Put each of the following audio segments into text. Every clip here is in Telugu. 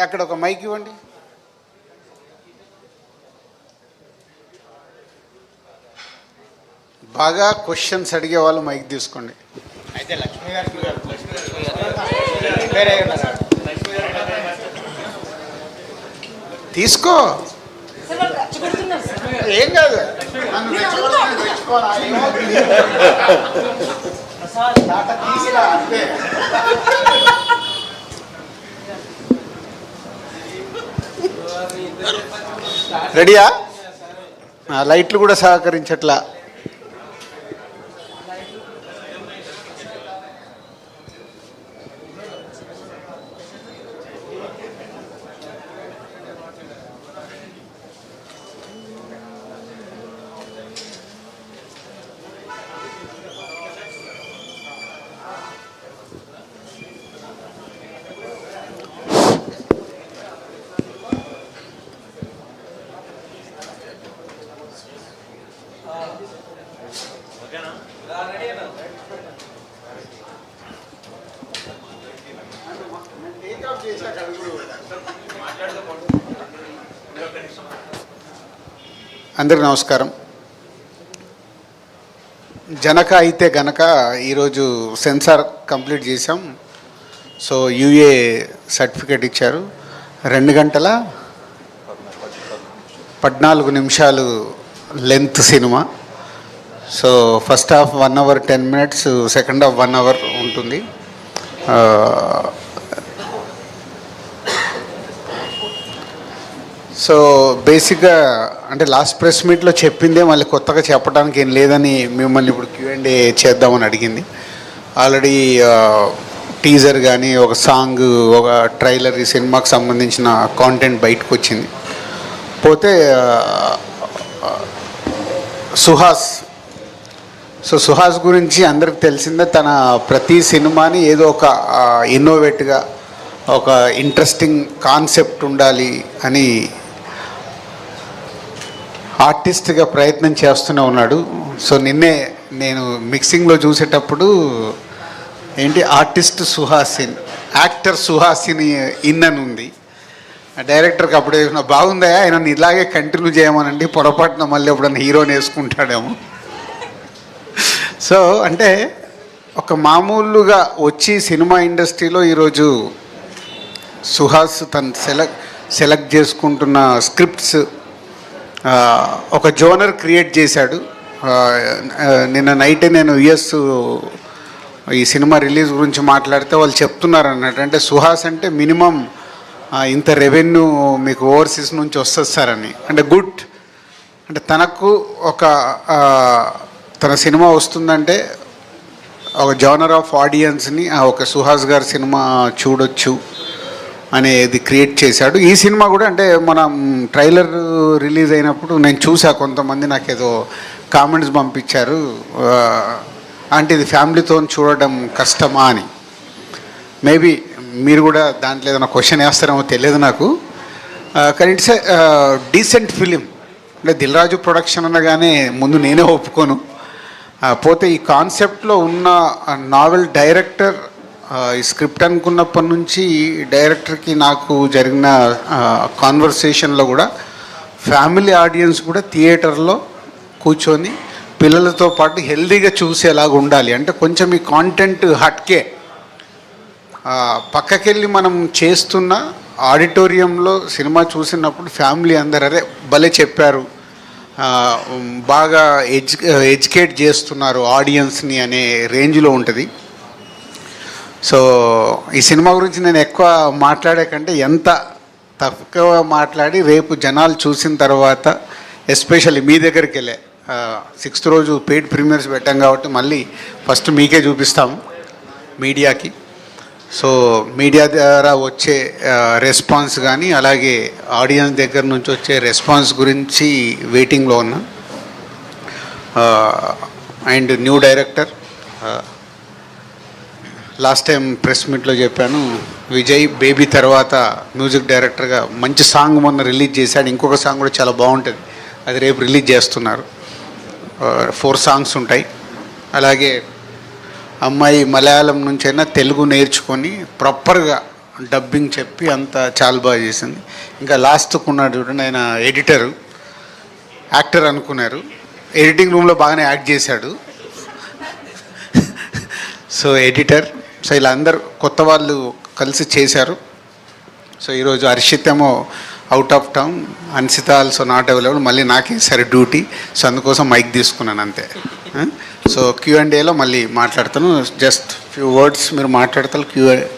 అక్కడ ఒక మైక్ ఇవ్వండి. బాగా క్వశ్చన్స్ అడిగే వాళ్ళు మైక్ తీసుకోండి. అయితే లక్ష్మి గారు తీసుకో, ఏం కాదు. రెడీయా? లైట్లు కూడా సహకరించట్లా. అందరికి నమస్కారం. జనక అయితే గనక ఈరోజు సెన్సార్ కంప్లీట్ చేసాం. సో యూఏ సర్టిఫికేట్ ఇచ్చారు. 2 గంటల 14 నిమిషాలు length cinema. So first half 1 hour 10 minutes, second half 1 hour ఉంటుంది. సో బేసిక్గా అంటే లాస్ట్ ప్రెస్ మీట్లో చెప్పిందే మళ్ళీ కొత్తగా చెప్పడానికి ఏం లేదని మిమ్మల్ని ఇప్పుడు Q&A చేద్దామని అడిగింది. ఆల్రెడీ టీజర్ కానీ ఒక సాంగ్, ఒక ట్రైలర్, ఈ సినిమాకి సంబంధించిన కాంటెంట్ బయటకు వచ్చింది. పోతే సుహాస్. సో సుహాస్ గురించి అందరికి తెలిసిందే, తన ప్రతి సినిమాని ఏదో ఒక ఇన్నోవేట్గా, ఒక ఇంట్రెస్టింగ్ కాన్సెప్ట్ ఉండాలి అని ఆర్టిస్ట్గా ప్రయత్నం చేస్తూనే ఉన్నాడు. సో నిన్నే నేను మిక్సింగ్లో చూసేటప్పుడు ఏంటి ఆర్టిస్ట్ సుహాసిన్, యాక్టర్ సుహాసిని ఇన్ అని ఉంది. డైరెక్టర్కి అప్పుడే బాగుందా, ఆయన ఇలాగే కంటిన్యూ చేయమనండి, పొరపాటున మళ్ళీ ఎప్పుడన్నా హీరోని వేసుకుంటాడేమో. సో అంటే ఒక మామూలుగా వచ్చి సినిమా ఇండస్ట్రీలో ఈరోజు సుహాస్ తను సెలెక్ట్ చేసుకుంటున్న స్క్రిప్ట్స్ ఒక జోనర్ క్రియేట్ చేశాడు. నిన్న నైటే నేను యుఎస్ ఈ సినిమా రిలీజ్ గురించి మాట్లాడితే వాళ్ళు చెప్తున్నారు అన్నట్టు, అంటే సుహాస్ అంటే మినిమం ఇంత రెవెన్యూ మీకు ఓవర్సీస్ నుంచి వస్తుంది సార్ అని. అంటే గుడ్, అంటే తనకు ఒక తన సినిమా వస్తుందంటే ఒక జోనర్ ఆఫ్ ఆడియన్స్ని ఒక సుహాస్ గారి సినిమా చూడొచ్చు అనేది క్రియేట్ చేశాడు. ఈ సినిమా కూడా అంటే మనం ట్రైలర్ రిలీజ్ అయినప్పుడు నేను చూసా, కొంతమంది నాకు ఏదో కామెంట్స్ పంపించారు, అంటే ఇది ఫ్యామిలీతో చూడడం కష్టమా అని. మేబీ మీరు కూడా దాంట్లో ఏదైనా క్వశ్చన్ వేస్తారేమో తెలియదు నాకు. కానీ ఇట్స్ డీసెంట్ ఫిలిం. అంటే దిల్ రాజు ప్రొడక్షన్ అనగానే ముందు నేనే ఒప్పుకోను. పోతే ఈ కాన్సెప్ట్లో ఉన్న నావెల్ డైరెక్టర్, ఈ స్క్రిప్ట్ అనుకున్నప్పటి నుంచి డైరెక్టర్కి నాకు జరిగిన కాన్వర్సేషన్లో కూడా ఫ్యామిలీ ఆడియన్స్ కూడా థియేటర్లో కూర్చొని పిల్లలతో పాటు హెల్దీగా చూసేలాగా ఉండాలి. అంటే కొంచెం ఈ కాంటెంట్ హట్కే పక్కకెళ్ళి మనం చేస్తున్న ఆడిటోరియంలో సినిమా చూసినప్పుడు ఫ్యామిలీ అందరు అరే భలే చెప్పారు, బాగా ఎడ్యుకేట్ చేస్తున్నారు ఆడియన్స్ని అనే రేంజ్లో ఉంటుంది. సో ఈ సినిమా గురించి నేను ఎక్కువ మాట్లాడే కంటే ఎంత తక్కువ మాట్లాడి రేపు జనాలు చూసిన తర్వాత, ఎస్పెషల్లీ మీ దగ్గరికి వెళ్ళే 6th రోజు పెయిడ్ ప్రీమియర్స్ పెట్టాం కాబట్టి మళ్ళీ ఫస్ట్ మీకే చూపిస్తాము మీడియాకి. సో మీడియా ద్వారా వచ్చే రెస్పాన్స్ కానీ అలాగే ఆడియన్స్ దగ్గర నుంచి వచ్చే రెస్పాన్స్ గురించి వెయిటింగ్లో ఉన్నా. And new director, last time press మీట్లో చెప్పాను, విజయ్ బేబీ తర్వాత మ్యూజిక్ డైరెక్టర్గా మంచి సాంగ్ మొన్న రిలీజ్ చేశాడు. ఇంకొక సాంగ్ కూడా చాలా బాగుంటుంది, అది రేపు రిలీజ్ చేస్తున్నారు. 4 songs ఉంటాయి. అలాగే అమ్మాయి మలయాళం నుంచైనా తెలుగు నేర్చుకొని ప్రాపర్గా డబ్బింగ్ చెప్పి అంతా చాలా బాగా చేసింది. ఇంకా లాస్ట్కు ఉన్నాడు చూడండి, ఆయన ఎడిటరు, యాక్టర్ అనుకున్నారు, ఎడిటింగ్ రూమ్లో బాగానే యాక్ట్ చేశాడు. సో ఎడిటర్, సో ఇలా అందరు కొత్త వాళ్ళు కలిసి చేశారు. సో ఈరోజు హర్షిత్ ఏమో out of town, Ansitha also not available, మళ్ళీ నాకే సరే డ్యూటీ, సో అందుకోసం మైక్ తీసుకున్నాను అంతే. సో Q&Aలో మళ్ళీ మాట్లాడతాను, జస్ట్ ఫ్యూ వర్డ్స్ మీరు మాట్లాడతారు,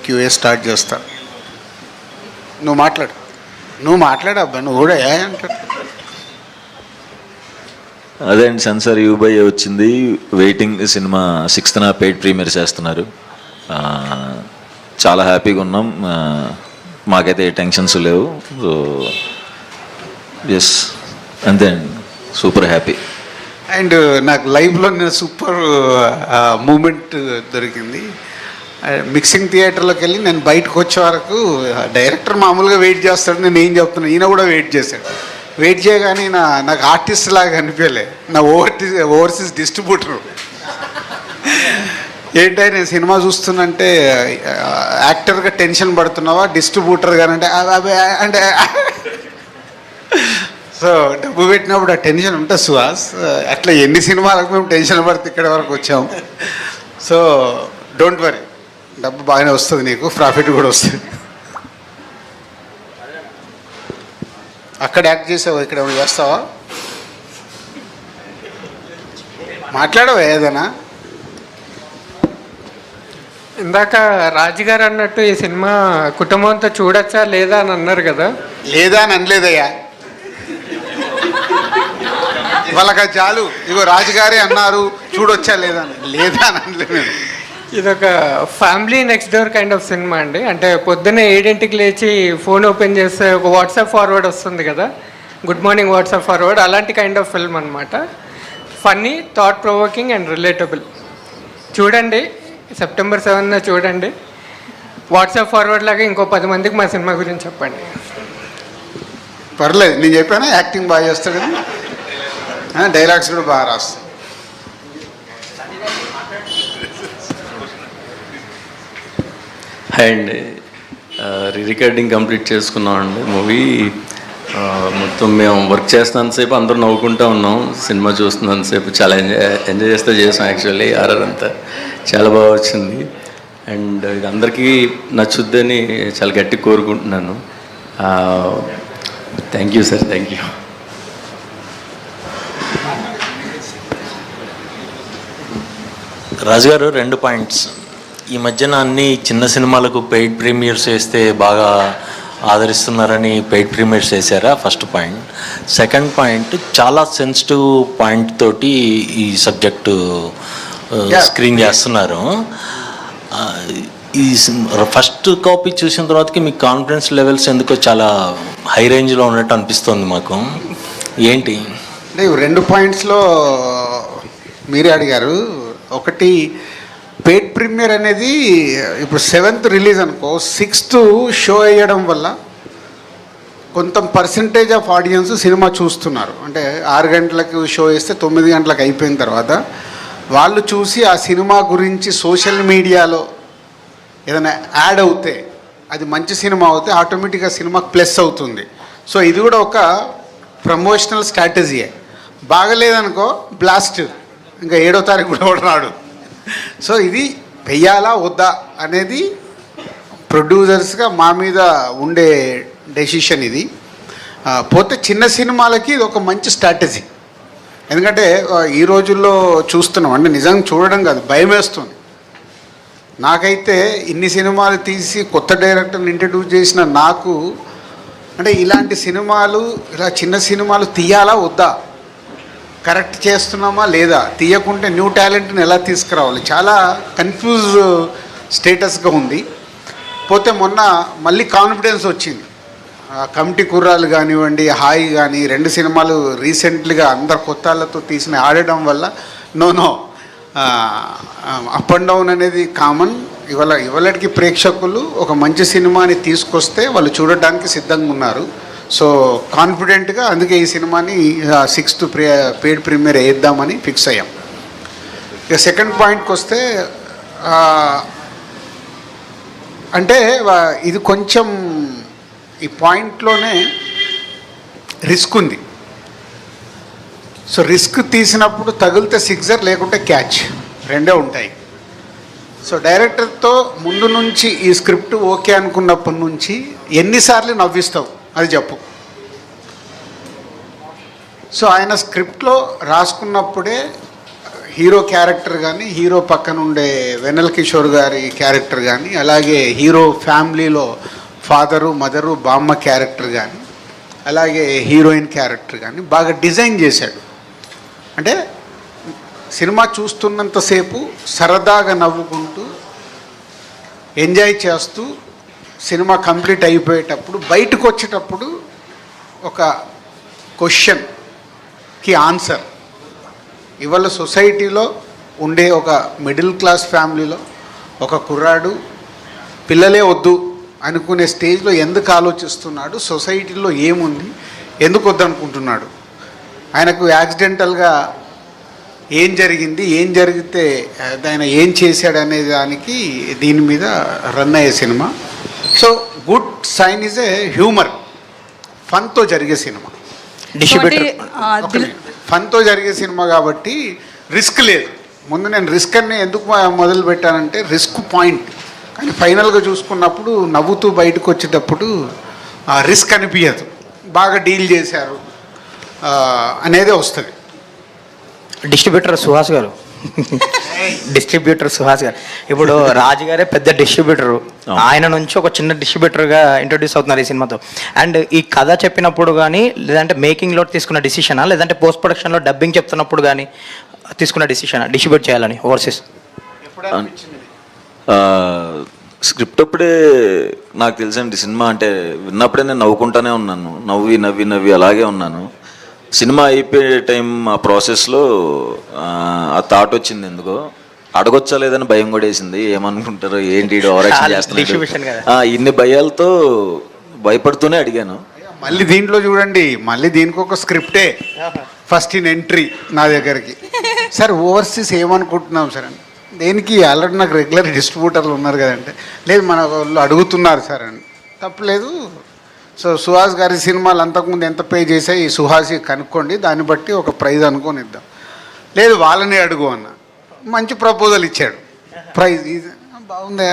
క్యూఏ స్టార్ట్ చేస్తారు. నువ్వు మాట్లాడు అబ్బా, నువ్వు కూడా ఏ అంటాడు. అదే అండి, సెన్సార్ యూబై వచ్చింది, waiting. Cinema 6th paid premier చేస్తున్నారు. చాలా హ్యాపీగా ఉన్నాం, మాకైతే ఏ టెన్షన్స్ లేవు. సో ఎస్, అంతే అండి, సూపర్ హ్యాపీ. అండ్ నాకు లైఫ్లో నేను సూపర్ మూమెంట్ దొరికింది. మిక్సింగ్ థియేటర్లోకి వెళ్ళి నేను బయటకు వచ్చే వరకు డైరెక్టర్ మామూలుగా వెయిట్ చేస్తాడు, నేను ఏం చెప్తున్నాను, ఈయన కూడా వెయిట్ చేశాడు. వెయిట్ చేయగానే నాకు ఆర్టిస్ట్ లాగా అనిపించలే, నా ఓవర్సీస్ డిస్ట్రిబ్యూటరు. ఏంటంటే నేను సినిమా చూస్తున్నంటే యాక్టర్గా టెన్షన్ పడుతున్నావా, డిస్ట్రిబ్యూటర్గా అంటే సో డబ్బు పెట్టినప్పుడు ఆ టెన్షన్ ఉంటుంది సుహాస్. అట్లా ఎన్ని సినిమాలకు మేము టెన్షన్ పడితే ఇక్కడ వరకు వచ్చాము. సో డోంట్ వరీ, డబ్బు బాగానే వస్తుంది, నీకు ప్రాఫిట్ కూడా వస్తుంది. అక్కడ యాక్ట్ చేసావా, ఇక్కడ ఏమైనా చేస్తావా, మాట్లాడవా ఏదైనా? ఇందాక రాజుగారు అన్నట్టు ఈ సినిమా కుటుంబంతో చూడొచ్చా లేదా అని అన్నారు కదా. లేదా అని అనలేదయ్యా, వాళ్ళకి చాలు, ఇగో రాజుగారే అన్నారు చూడొచ్చా లేదా అని అనలేదు. ఇదొక family next door kind of cinema అండి. అంటే పొద్దున్నే 7 లేచి ఫోన్ ఓపెన్ చేస్తే ఒక వాట్సాప్ ఫార్వర్డ్ వస్తుంది కదా, గుడ్ మార్నింగ్ వాట్సాప్ ఫార్వర్డ్, అలాంటి కైండ్ ఆఫ్ ఫిల్మ్ అనమాట. Funny, thought provoking and relatable. చూడండి, September 7న చూడండి. వాట్సాప్ ఫార్వర్డ్ లాగా ఇంకో 10 మందికి మా సినిమా గురించి చెప్పండి. పర్లేదు, నేను చెప్పాను యాక్టింగ్ బాగా చేస్తాడు, డైలాగ్స్ కూడా బాగా రాస్తాడు. హాయ్ అండి, రికార్డింగ్ కంప్లీట్ చేసుకున్నామండి మూవీ. మొత్తం మేము వర్క్ చేస్తున్నంతసేపు అందరూ నవ్వుకుంటూ ఉన్నాం, సినిమా చూస్తున్నంతసేపు చాలా ఎంజాయ్ చేస్తూ చేసాం. యాక్చువల్లీ ఆర్ఆర్ అంతా చాలా బాగా వచ్చింది. అండ్ ఇది అందరికీ నచ్చుద్దని చాలా గట్టి కోరుకుంటున్నాను. Thank you sir, thank you. రాజుగారు, 2 పాయింట్స్. ఈ మధ్యన అన్ని చిన్న సినిమాలకు పెయిడ్ ప్రీమియర్స్ వేస్తే బాగా ఆదరిస్తున్నారని పెయిడ్ ప్రీమియర్స్ వేసారా, ఫస్ట్ పాయింట్. సెకండ్ పాయింట్, చాలా సెన్సిటివ్ పాయింట్ తోటి ఈ సబ్జెక్టు స్క్రీన్ చేస్తున్నారు. ఈ ఫస్ట్ కాపీ చూసిన తర్వాతకి మీ కాన్ఫిడెన్స్ లెవెల్స్ ఎందుకో చాలా హై రేంజ్లో ఉన్నట్టు అనిపిస్తుంది మాకు. ఏంటి? 2 పాయింట్స్లో మీరే అడిగారు. ఒకటి, పెయిడ్ ప్రీమియర్ అనేది ఇప్పుడు 7th రిలీజ్ అనుకో, 6th షో అయ్యడం వల్ల కొంత పర్సంటేజ్ ఆఫ్ ఆడియన్స్ సినిమా చూస్తున్నారు. అంటే 6 గంటలకు షో వేస్తే 9 గంటలకు అయిపోయిన తర్వాత వాళ్ళు చూసి ఆ సినిమా గురించి సోషల్ మీడియాలో ఏదైనా యాడ్ అవుతే, అది మంచి సినిమా అవుతే ఆటోమేటిక్గా సినిమాకి ప్లస్ అవుతుంది. సో ఇది కూడా ఒక ప్రమోషనల్ స్ట్రాటజీయే. బాగలేదనుకో బ్లాస్ట్, ఇంకా 7వ తారీఖు కూడా రాడు. సో ఇది వెయ్యాలా వద్దా అనేది ప్రొడ్యూసర్స్గా మా మీద ఉండే డెసిషన్ ఇది. పోతే చిన్న సినిమాలకి ఇది ఒక మంచి స్ట్రాటజీ. ఎందుకంటే ఈ రోజుల్లో చూస్తున్నాం, అంటే నిజంగా చూడడం కాదు, భయం వేస్తుంది. నాకైతే ఇన్ని సినిమాలు తీసి కొత్త డైరెక్టర్ని ఇంట్రడ్యూస్ చేసిన నాకు, అంటే ఇలాంటి సినిమాలు, ఇలా చిన్న సినిమాలు తీయాలా వద్దా, కరెక్ట్ చేస్తున్నామా లేదా, తీయకుంటే న్యూ టాలెంట్ని ఎలా తీసుకురావాలి, చాలా కన్ఫ్యూజ్ స్టేటస్గా ఉంది. పోతే మొన్న మళ్ళీ కాన్ఫిడెన్స్ వచ్చింది. కమిటీ కుర్రాలు కానివ్వండి, హాయ్ కానీ, 2 సినిమాలు రీసెంట్లీగా అందరు కొత్త వాళ్ళతో తీసిన ఆడడం వల్ల నో అప్ అండ్ డౌన్ అనేది కామన్. ఇవాళకి ప్రేక్షకులు ఒక మంచి సినిమాని తీసుకొస్తే వాళ్ళు చూడడానికి సిద్ధంగా ఉన్నారు. సో కాన్ఫిడెంట్గా అందుకే ఈ సినిమాని 6th పెయిడ్ ప్రీమియర్ వేద్దామని ఫిక్స్ అయ్యాం. ఇక సెకండ్ పాయింట్కి వస్తే, అంటే ఇది కొంచెం ఈ పాయింట్లోనే రిస్క్ ఉంది. సో రిస్క్ తీసినప్పుడు తగిలితే సిక్సర్, లేకుంటే క్యాచ్, రెండే ఉంటాయి. సో డైరెక్టర్తో ముందు నుంచి ఈ స్క్రిప్ట్ ఓకే అనుకున్నప్పటి నుంచి ఎన్నిసార్లు నవ్విస్తావు అది చెప్పు. సో ఆయన స్క్రిప్ట్లో రాసుకున్నప్పుడే హీరో క్యారెక్టర్ కానీ, హీరో పక్కన ఉండే వెన్నెల కిషోర్ గారి క్యారెక్టర్ కానీ, అలాగే హీరో ఫ్యామిలీలో ఫాదరు, మదరు, బామ్మ క్యారెక్టర్ కానీ, అలాగే హీరోయిన్ క్యారెక్టర్ కానీ బాగా డిజైన్ చేశాడు. అంటే సినిమా చూస్తున్నంతసేపు సరదాగా నవ్వుకుంటూ ఎంజాయ్ చేస్తూ సినిమా కంప్లీట్ అయిపోయేటప్పుడు బయటకు వచ్చేటప్పుడు ఒక క్వశ్చన్కి ఆన్సర్. ఇవాళ సొసైటీలో ఉండే ఒక మిడిల్ క్లాస్ ఫ్యామిలీలో ఒక కుర్రాడు పిల్లలే వద్దు అనుకునే స్టేజ్లో ఎందుకు ఆలోచిస్తున్నాడు, సొసైటీలో ఏముంది, ఎందుకు వద్దనుకుంటున్నాడు, ఆయనకు యాక్సిడెంటల్గా ఏం జరిగింది, ఏం జరిగితే ఆయన ఏం చేశాడు అనే దానికి దీని మీద రన్ అయ్యే సినిమా. So good sign is a humour, ఫన్తో జరిగే సినిమా. ఫన్తో జరిగే సినిమా కాబట్టి రిస్క్ లేదు. ముందు నేను రిస్క్ అని ఎందుకు మొదలు పెట్టానంటే రిస్క్ పాయింట్, కానీ ఫైనల్గా చూసుకున్నప్పుడు నవ్వుతూ బయటకు వచ్చేటప్పుడు ఆ రిస్క్ అనిపించదు, బాగా డీల్ చేశారు అనేది వస్తుంది. డిస్ట్రిబ్యూటర్ సుహాస్ గారు ఇప్పుడు రాజు గారే పెద్ద డిస్ట్రిబ్యూటరు, ఆయన నుంచి ఒక చిన్న డిస్ట్రిబ్యూటర్గా ఇంట్రొడ్యూస్ అవుతున్నారు ఈ సినిమాతో. అండ్ ఈ కథ చెప్పినప్పుడు కానీ, లేదంటే మేకింగ్లో తీసుకున్న డిసిషనా, లేదంటే పోస్ట్ ప్రొడక్షన్లో డబ్బింగ్ చెప్తున్నప్పుడు కానీ తీసుకున్న డిసిషనా డిస్ట్రిబ్యూట్ చేయాలని ఓవర్సీస్? స్క్రిప్ట్ అప్పుడే నాకు తెలిసండి సినిమా అంటే విన్నప్పుడే నేను నవ్వుకుంటానే ఉన్నాను, నవ్వి నవ్వి నవ్వి అలాగే ఉన్నాను. సినిమా అయిపోయే టైం ఆ ప్రాసెస్లో ఆ థాట్ వచ్చింది, ఎందుకో అడగొచ్చా లేదని భయం కూడా వేసింది. ఏమనుకుంటారో, ఏంటి ఓవరాక్షన్ చేస్తున్నాడు, ఇన్ని భయాలతో భయపడుతూనే అడిగాను. మళ్ళీ దీంట్లో చూడండి, మళ్ళీ దీనికి ఒక స్క్రిప్టే ఫస్ట్ ఇన్ ఎంట్రీ నా దగ్గరికి. సార్ ఓవర్సీస్ ఏమనుకుంటున్నాం సార్ అని, దేనికి ఆల్రెడీ నాకు రెగ్యులర్ డిస్ట్రిబ్యూటర్లు ఉన్నారు కదంటే, లేదు మన వాళ్ళు అడుగుతున్నారు సార్ అని. తప్పలేదు. సో సుహాస్ గారి సినిమాలు అంతకుముందు ఎంత పే చేసాయి ఈ సుహాసి కనుక్కోండి, దాన్ని బట్టి ఒక ప్రైజ్ అనుకొని ఇద్దాం. లేదు వాళ్ళని అడుగు అన్న, మంచి ప్రపోజల్ ఇచ్చాడు, ప్రైజ్ బాగుంది,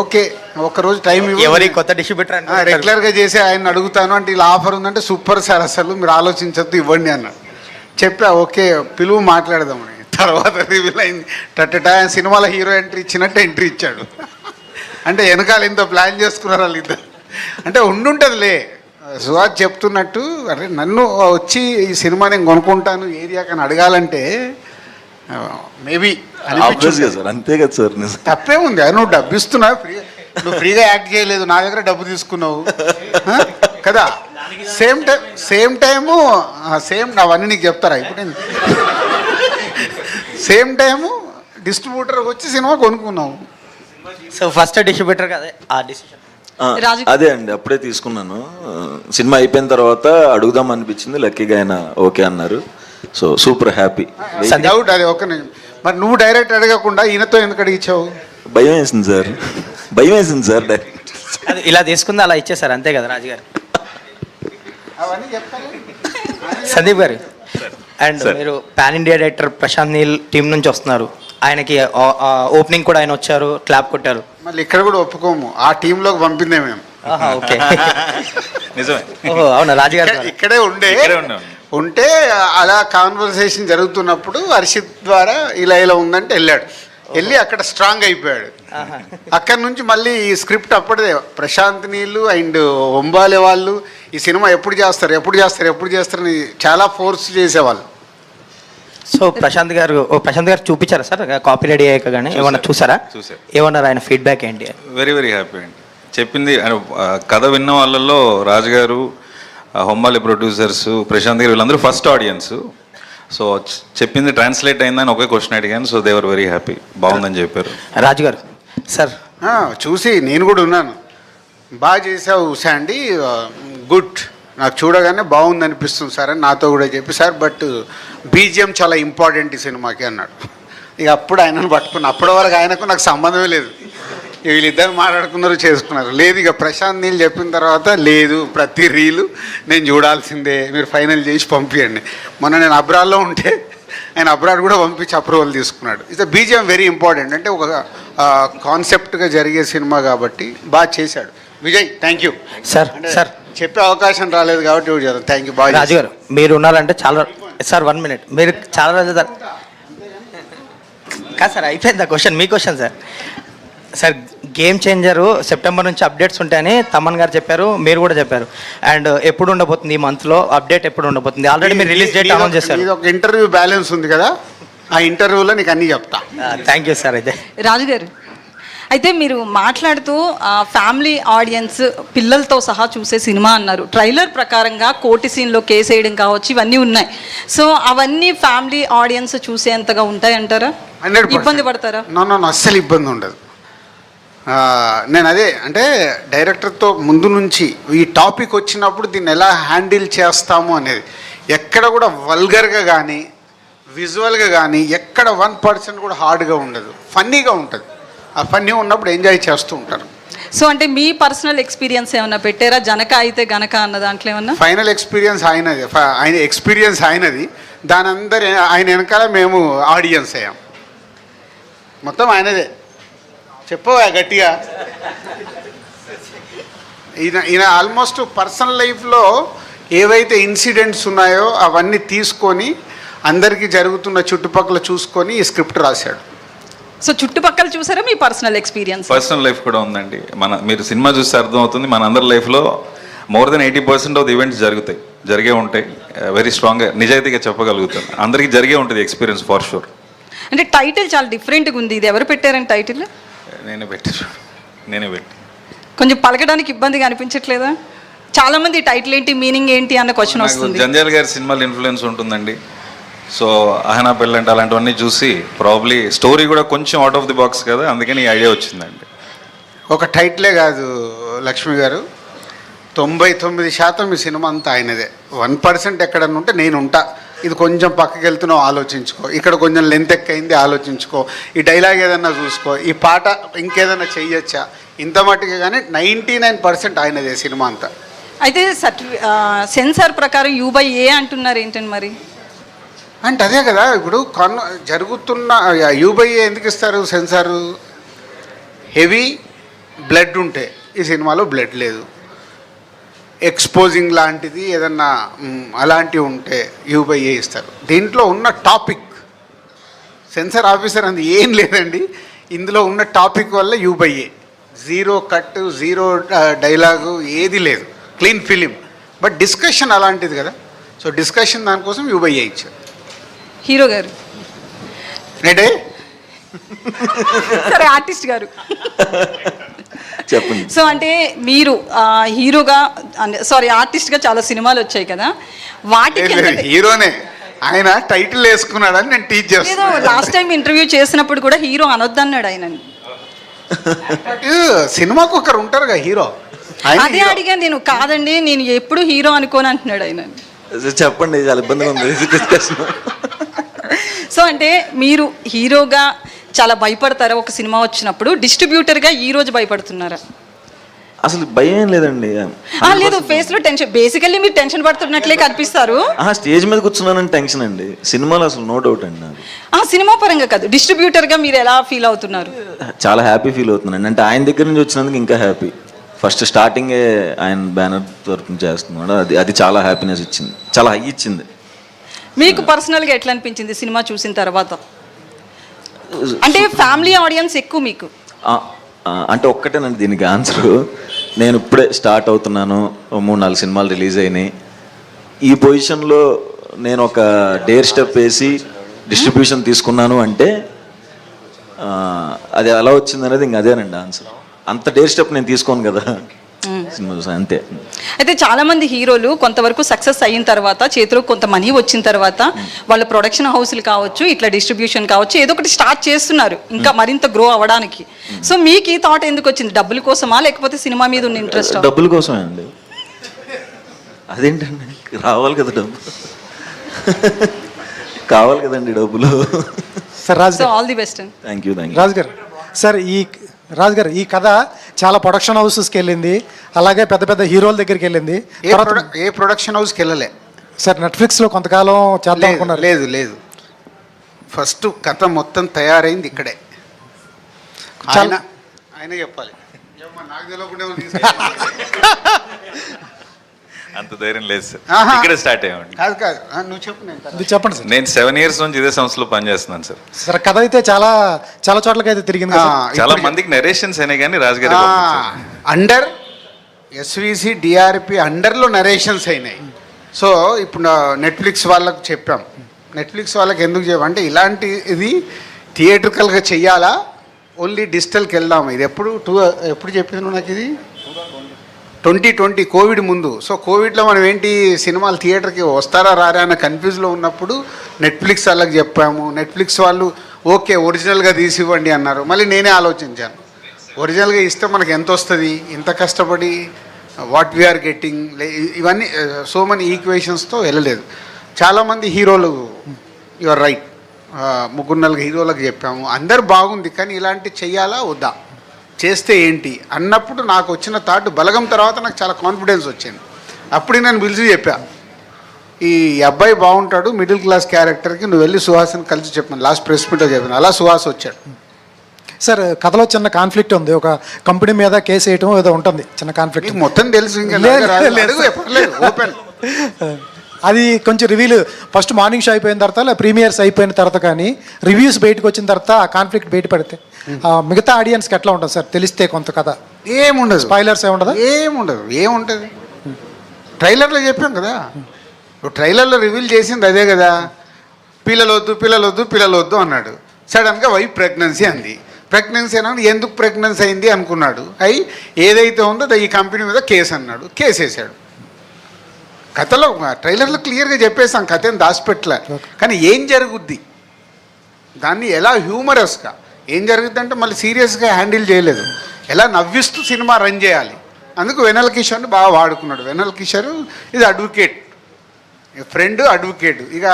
ఓకే ఒకరోజు టైం ఎవరి కొత్త డిస్ట్రిబ్యూటర్ రెగ్యులర్గా చేసి ఆయన అడుగుతాను అంటే ఇలా ఆఫర్ ఉందంటే సూపర్ సార్, అసలు మీరు ఆలోచించద్దు ఇవ్వండి అన్నాడు. చెప్పా ఓకే పిలువు మాట్లాడదామని. తర్వాత రివీల్ అయింది, టట్టా సినిమాలో హీరో ఎంట్రీ ఇచ్చినట్టు ఎంట్రీ ఇచ్చాడు. అంటే వెనకాల ఇంత ప్లాన్ చేసుకున్నారు వాళ్ళు ఇద్దరు. అంటే ఉండుంటుందిలే, సుహాస్ చెప్తున్నట్టు, అరే నన్ను వచ్చి ఈ సినిమా నేను కొనుక్కుంటాను ఏరియాకి అని అడగాలంటే మేబీ సార్, అంతే కదా సార్. తప్పే ఉంది, నువ్వు డబ్బు ఇస్తున్నావు, నువ్వు ఫ్రీగా యాక్ట్ చేయలేదు, నా దగ్గర డబ్బు తీసుకున్నావు కదా. సేమ్ టైము అవన్నీ నీకు చెప్తారా ఇప్పుడు? సేమ్ టైము డిస్ట్రిబ్యూటర్ వచ్చి సినిమా కొనుక్కున్నావు. సో ఫస్ట్ డిస్ట్రిబ్యూటర్ కదా ఆ డిసిషన్. అదే అండి, అప్పుడే తీసుకున్నాను. సినిమా అయిపోయిన తర్వాత అడుగుదాం అనిపించింది, లక్కీగా ఆయన ఓకే అన్నారు. So super happy. డౌట్ అది ఒక నిజం. మరి నువ్వు డైరెక్ట్ అడగకుండా ఈయనతో ఎందుకు అడిగించావు? భయం వేసింది సార్, భయం వేసింది సార్. డైరెక్ట్ ఇలా తీసుకుంది అలా ఇచ్చేసారు, అంతే కదా రాజు గారు. అవన్నీ చెప్తారు సందీప్ గారు. అండ్ మీరు pan India director Prashanth Neel team నుంచి వస్తున్నారు, ఆయనకి ఓపెనింగ్ కూడా ఆయన వచ్చారు, క్లాప్ కొట్టారు. మళ్ళీ ఇక్కడ కూడా ఒప్పుకోము, ఆ టీంలోకి పంపిందే మేము. ఓకే నిజమే. ఓహో అవునా రాజు గారు ఇక్కడే ఉంటే అలా కాన్వర్సేషన్ జరుగుతున్నప్పుడు హర్షిత్ ద్వారా ఇలా ఉందంటే వెళ్ళి అక్కడ స్ట్రాంగ్ అయిపోయాడు. అక్కడి నుంచి మళ్ళీ ఈ స్క్రిప్ట్ అప్పటిదే ప్రశాంత్ నీళ్ళు అండ్ ఒంబాలే వాళ్ళు ఈ సినిమా ఎప్పుడు చేస్తారని చాలా ఫోర్స్ చేసేవాళ్ళు. సో ప్రశాంత్ గారు చూపించారా సార్ కాపీ రెడీ అయ్యాక? కానీ ఏమన్నా చూసారా? ఏమన్నారు ఆయన ఫీడ్బ్యాక్ ఏంటి? వెరీ వెరీ హ్యాపీ అండి. చెప్పింది కథ విన్న వాళ్ళల్లో రాజుగారు, హొమ్మాలి ప్రొడ్యూసర్స్, ప్రశాంత్ గారు వీళ్ళందరూ ఫస్ట్ ఆడియన్స్. సో చెప్పింది ట్రాన్స్లేట్ అయిందని ఒకే క్వశ్చన్ అడిగాను. So they were very happy, బాగుందని చెప్పారు. రాజు గారు సార్ చూసి నేను కూడా ఉన్నాను, బాగా చేసావు శాండీ, గుడ్, నాకు చూడగానే బాగుంది అనిపిస్తుంది సార్ అని నాతో కూడా చెప్పి, సార్ బట్ బీజిఎం చాలా ఇంపార్టెంట్ ఈ సినిమాకి అన్నాడు. ఇక అప్పుడు ఆయనను పట్టుకున్నా. అప్పటి వరకు ఆయనకు నాకు సంబంధమే లేదు. వీళ్ళిద్దరు మాట్లాడుకున్నారు, చేసుకున్నారు. లేదు ఇక ప్రశాంత్ నీళ్ళు చెప్పిన తర్వాత లేదు, ప్రతి రీలు నేను చూడాల్సిందే, మీరు ఫైనల్ చేసి పంపించండి. మొన్న నేను అబ్రాడ్లో ఉంటే ఆయన అబ్రాడ్ కూడా పంపించి అప్రూవల్ తీసుకున్నాడు. It's BGM very important. అంటే ఒక కాన్సెప్ట్గా జరిగే సినిమా కాబట్టి బాగా చేశాడు Vijay. Thank you sir. Sir చెప్పే అవకాశం రాలేదు కాబట్టి ఇప్పుడు చేద్దాం. థ్యాంక్ యూ బాగా. రాజు గారు మీరు ఉన్నారంటే చాలా సార్ 1 minute మీరు చాలా రోజులు కాదు సార్, అయిపోయింది ఆ క్వశ్చన్. మీ question sir. Sir game changer September నుంచి అప్డేట్స్ ఉంటాయని తమన్ గారు చెప్పారు, మీరు కూడా చెప్పారు. అండ్ ఎప్పుడు ఉండబోతుంది ఈ మంత్లో అప్డేట్ ఎప్పుడు ఉండబోతుంది? ఆల్రెడీ మీరు రిలీజ్ డేట్ అనౌన్స్ చేశారు. ఇది ఒక ఇంటర్వ్యూ బ్యాలెన్స్ ఉంది కదా, ఆ ఇంటర్వ్యూలో నీకు అన్నీ చెప్తా. Thank you sir. అయితే రాజుగారు, అయితే మీరు మాట్లాడుతూ ఫ్యామిలీ ఆడియన్స్ పిల్లలతో సహా చూసే సినిమా అన్నారు. ట్రైలర్ ప్రకారంగా కోర్టు సీన్లో కేసు వేయడం కావచ్చు, ఇవన్నీ ఉన్నాయి. సో అవన్నీ ఫ్యామిలీ ఆడియన్స్ చూసేంతగా ఉంటాయి అంటారా? 100% ఇబ్బంది పడతారా? నో అస్సలు ఇబ్బంది ఉండదు. నేను అదే అంటే డైరెక్టర్తో ముందు నుంచి ఈ టాపిక్ వచ్చినప్పుడు దీన్ని ఎలా హ్యాండిల్ చేస్తాము అనేది ఎక్కడ కూడా వల్గర్గా కానీ విజువల్గా కానీ ఎక్కడ 1% కూడా హార్డ్గా ఉండదు, ఫన్నీగా ఉంటుంది. ఆ ఫన్నీ ఉన్నప్పుడు ఎంజాయ్ చేస్తూ ఉంటారు. సో అంటే మీ పర్సనల్ ఎక్స్పీరియన్స్ ఏమన్నా పెట్టారా? జనక అయితే గనక అన్న దాంట్లో ఏమన్నా? ఫైనల్ ఎక్స్పీరియన్స్ ఆయనది, ఆయన ఎక్స్పీరియన్స్ ఆయనది. దాని అందరు ఆయన వెనకాల మేము ఆడియన్స్ అయ్యాం. మొత్తం ఆయనదే. చెప్పవా గట్టిగా. ఈయన ఆల్మోస్ట్ పర్సనల్ లైఫ్లో ఏవైతే ఇన్సిడెంట్స్ ఉన్నాయో అవన్నీ తీసుకొని అందరికీ జరుగుతున్న చుట్టుపక్కల చూసుకొని ఈ స్క్రిప్ట్ రాశాడు. సో చుట్టుపక్కల చూసారా మీ పర్సనల్ ఎక్స్పీరియన్స్? పర్సనల్ లైఫ్ కూడా ఉందండి. మీరు సినిమా చూస్తే అర్థమవుతుంది, మన అందరి లైఫ్లో more than 80% of the events జరిగే ఉంటాయి. వెరీ స్ట్రాంగ్గా నిజాయితీగా చెప్పగలుగుతాను. అందరికీ జరిగే ఉంటుంది ఎక్స్పీరియన్స్ ఫర్ షూర్. అంటే టైటిల్ చాలా డిఫరెంట్గా ఉంది. ఇది ఎవరు పెట్టారని టైటిల్? నేనే పెట్టి కొంచెం పలకడానికి ఇబ్బందిగా అనిపించట్లేదా? చాలా మంది టైటిల్ ఏంటి, మీనింగ్ ఏంటి అన్న క్వశ్చన్ వస్తుంది. జంజాల్ గారి సినిమాలు ఇన్ఫ్లుయెన్స్ ఉంటుందండి. సో అహనా పెళ్ళంటే అలాంటివన్నీ చూసి ప్రాబ్లీ స్టోరీ కూడా కొంచెం అవుట్ ఆఫ్ ది బాక్స్ కదా, అందుకని ఈ ఐడియా వచ్చిందండి. ఒక టైటిలే కాదు లక్ష్మి గారు, 99% ఈ సినిమా అంతా ఆయనదే. 1% ఎక్కడన్నా ఉంటే నేను ఉంటా. ఇది కొంచెం పక్కకి వెళ్తున్నావు ఆలోచించుకో, ఇక్కడ కొంచెం లెంత్ ఎక్కువైంది ఆలోచించుకో, ఈ డైలాగ్ ఏదన్నా చూసుకో, ఈ పాట ఇంకేదన్నా చెయ్యొచ్చా, ఇంత మట్టుగా. కానీ 99% ఆయనదే సినిమా అంతా. అయితే సెన్సార్ ప్రకారం U/A అంటున్నారు ఏంటండి మరి? అంటే అదే కదా ఇప్పుడు జరుగుతున్న U/A ఎందుకు ఇస్తారు సెన్సారు? హెవీ బ్లడ్ ఉంటే, ఈ సినిమాలో బ్లడ్ లేదు. ఎక్స్పోజింగ్ లాంటిది ఏదన్నా అలాంటివి ఉంటే U/A ఇస్తారు. దీంట్లో ఉన్న టాపిక్ సెన్సార్ ఆఫీసర్ అంది ఏం లేదండి. ఇందులో ఉన్న టాపిక్ వల్ల U/A. 0 కట్, 0 డైలాగు, ఏది లేదు, క్లీన్ ఫిలిం. బట్ డిస్కషన్ అలాంటిది కదా, సో డిస్కషన్ దానికోసం U/A ఇచ్చారు. హీరో గారు రేటే సరే, ఆర్టిస్ట్ గారు చెప్పండి. సో అంటే మీరు హీరోగా ఆర్టిస్ట్గా చాలా సినిమాలు వచ్చాయి కదా, వాటికి హీరోనే ఆయన టైటిల్ వేసుకున్నాడని నేను టీచ్ ఏదో చేస్తాను. లాస్ట్ టైం ఇంటర్వ్యూ చేసినప్పుడు కూడా హీరో అనొద్దన్నాడు ఆయన. సినిమాకు ఒకరు ఉంటారుగా హీరో. అదే అడిగాను నేను. కాదండి నేను ఎప్పుడు హీరో అనుకోని అంటున్నాడు ఆయన. చెప్పండి, చాలా ఇబ్బందిగా ఉంది డిస్కషన్. సో అంటే మీరు హీరోగా చాలా భయపడతారా ఒక సినిమా వచ్చినప్పుడు? డిస్ట్రిబ్యూటర్గా ఈ రోజు భయపడుతున్నారా? అసలు భయం ఏం లేదండి. లేదు, ఫేస్ లో టెన్షన్. బేసికల్లీ మీరు టెన్షన్ పడుతున్నట్లే కనిపిస్తారు. స్టేజ్ మీద కూర్చున్నానని టెన్షన్ అండి. సినిమాలో అసలు నో డౌట్ అండి నాకు. సినిమా పరంగా కాదు, డిస్ట్రిబ్యూటర్ గా మీరు ఎలా ఫీల్ అవుతున్నారు? చాలా హ్యాపీ ఫీల్ అవుతున్నాను. అంటే ఆయన దగ్గర నుంచి వచ్చినందుకు ఇంకా హ్యాపీ. ఫస్ట్ స్టార్టింగే ఆయన బ్యానర్ తరఫున చేస్తున్నాడు, అది చాలా హ్యాపీనెస్ ఇచ్చింది, చాలా హై ఇచ్చింది. మీకు పర్సనల్గా ఎట్లా అనిపించింది సినిమా చూసిన తర్వాత? అంటే ఫ్యామిలీ ఆడియన్స్ ఎక్కువ మీకు అంటే ఒక్కటేనండి దీనికి ఆన్సరు. నేను ఇప్పుడే స్టార్ట్ అవుతున్నాను, 3-4 సినిమాలు రిలీజ్ అయినాయి. ఈ పొజిషన్లో నేను ఒక డేర్ స్టెప్ వేసి డిస్ట్రిబ్యూషన్ తీసుకున్నాను అంటే అది ఎలా వచ్చింది అనేది ఇంక అదేనండి ఆన్సర్. అంత డేర్ స్టెప్ నేను తీసుకోను కదా సినిమా చూసాను అంతే. అయితే చాలా మంది హీరోలు కొంతవరకు సక్సెస్ అయిన తర్వాత, చేతిలో కొంత మనీ వచ్చిన తర్వాత వాళ్ళ ప్రొడక్షన్ హౌస్లు కావచ్చు, ఇట్లా డిస్ట్రిబ్యూషన్ కావచ్చు, ఏదో ఒకటి స్టార్ట్ చేస్తున్నారు ఇంకా మరింత గ్రో అవ్వడానికి. సో మీకు ఈ థాట్ ఎందుకు వచ్చింది? డబ్బుల కోసమా లేకపోతే సినిమా మీద ఉన్న ఇంట్రెస్ట్? డబ్బుల కోసమే అండి. అదేంటండి, రావాలి కదా డబ్బు, కావాలి కదండి డబ్బులు. Sir Raju so garu, all the best. Thank you. Raju garu sir ఈ కథ చాలా ప్రొడక్షన్ హౌసెస్కి వెళ్ళింది, అలాగే పెద్ద పెద్ద హీరోల దగ్గరికి వెళ్ళింది. ఏ ప్రొడక్షన్ హౌస్కి వెళ్ళలే సార్ నెట్ఫ్లిక్స్లో కొంతకాలం చేద్దాం అనుకున్నారు. లేదు ఫస్ట్ కథ మొత్తం తయారైంది ఇక్కడే. ఆయన చెప్పాలి, నాకు తెలియకుండా ఎవరు తీసుకెళ్ళాలి? అంత ధైర్యం లేదు సార్. ఆహా. ఇక్కడే స్టార్ట్ అయ్యామండి. కాదు నువ్వు చెప్పు. ఇది చెప్పండి సార్. నేను 7 years నుంచి ఇదే సంస్థలో పనిచేస్తున్నాను సార్. సార్ కథ అయితే చాలా చాలా చోట్లకి అయితే తిరిగింది కదా సార్? చాలా మందికి నరేషన్స్ అయినాయి కానీ రాజుగారి అండర్ ఎస్విసి డిఆర్పి అండర్లో నరేషన్స్ అయినాయి. సో ఇప్పుడు నెట్ఫ్లిక్స్ వాళ్ళకు చెప్పాం. నెట్ఫ్లిక్స్ వాళ్ళకి ఎందుకు చెప్పామంటే ఇలాంటి ఇది థియేట్రికల్గా చెయ్యాలా, ఓన్లీ డిజిటల్కి వెళ్దాము. ఇది ఎప్పుడు చెప్పాను నాకు, ఇది 2020 కోవిడ్ ముందు. సో కోవిడ్లో మనం ఏంటి సినిమాలు థియేటర్కి వస్తారా రారా అన్న కన్ఫ్యూజ్లో ఉన్నప్పుడు నెట్ఫ్లిక్స్ వాళ్ళకి చెప్పాము. నెట్ఫ్లిక్స్ వాళ్ళు ఓకే ఒరిజినల్గా తీసి ఇవ్వండి అన్నారు. మళ్ళీ నేనే ఆలోచించాను, ఒరిజినల్గా ఇస్తే మనకి ఎంత వస్తుంది, ఇంత కష్టపడి వాట్ వీఆర్ గెట్టింగ్, ఇవన్నీ సో మెనీ ఈక్వేషన్స్తో వెళ్ళలేదు. చాలామంది హీరోలు, యువర్ రైట్, 3-4 హీరోలకు చెప్పాము, అందరు బాగుంది కానీ ఇలాంటి చెయ్యాలా వద్దా, చేస్తే ఏంటి అన్నప్పుడు నాకు వచ్చిన థాట్ బలగం తర్వాత నాకు చాలా కాన్ఫిడెన్స్ వచ్చింది. అప్పుడు నేను పిలిచి చెప్పా, ఈ అబ్బాయి బాగుంటాడు, మిడిల్ క్లాస్ క్యారెక్టర్కి, నువ్వు వెళ్ళి సుహాస్ని కలిసి చెప్పాను. లాస్ట్ ప్రెస్ మీట్లో చెప్పాను. అలా సుహాస్ వచ్చాడు. సార్ కథలో చిన్న కాన్ఫ్లిక్ట్ ఉంది, ఒక కంపెనీ మీద కేసు వేయటం ఏదో ఉంటుంది, చిన్న కాన్ఫ్లిక్ట్. నీకు మొత్తం తెలుసు, ఇంకా ఓపెన్. అది కొంచెం రివ్యూలు ఫస్ట్ మార్నింగ్ షో అయిపోయిన తర్వాత, లేదా ప్రీమియర్స్ అయిపోయిన తర్వాత కానీ రివ్యూస్ బయటకు వచ్చిన తర్వాత ఆ కాన్ఫ్లిక్ట్ బయట పడితే మిగతా ఆడియన్స్కి ఎట్లా ఉంటుంది సార్? తెలిస్తే కొంత కథ ఏముండదు, స్పాయిలర్స్ ఏముండదు. ఏముంటుంది ట్రైలర్లో చెప్పాం కదా. ట్రైలర్లో రివీల్ చేసింది అదే కదా, పిల్లలు వద్దు అన్నాడు. సడన్గా వైఫ్ ప్రెగ్నెన్సీ అంది. ప్రెగ్నెన్సీ అన్నాడు, ఎందుకు ప్రెగ్నెన్సీ అయింది అనుకున్నాడు. ఏదైతే ఉందో ఈ కంపెనీ మీద కేసు అన్నాడు, కేసు వేసాడు. కథలో ట్రైలర్లో క్లియర్గా చెప్పేసాం, కథ ఏం దాచిపెట్టలే. కానీ ఏం జరుగుద్ది, దాన్ని ఎలా హ్యూమరస్గా ఏం జరుగుద్ది అంటే మళ్ళీ సీరియస్గా హ్యాండిల్ చేయలేదు, ఎలా నవ్విస్తూ సినిమా రన్ చేయాలి. అందుకు వెన్నెల కిషోర్ని బాగా వాడుకున్నాడు. వెన్నెల కిషోర్ ఇది అడ్వకేట్, ఫ్రెండ్ అడ్వకేట్, ఇక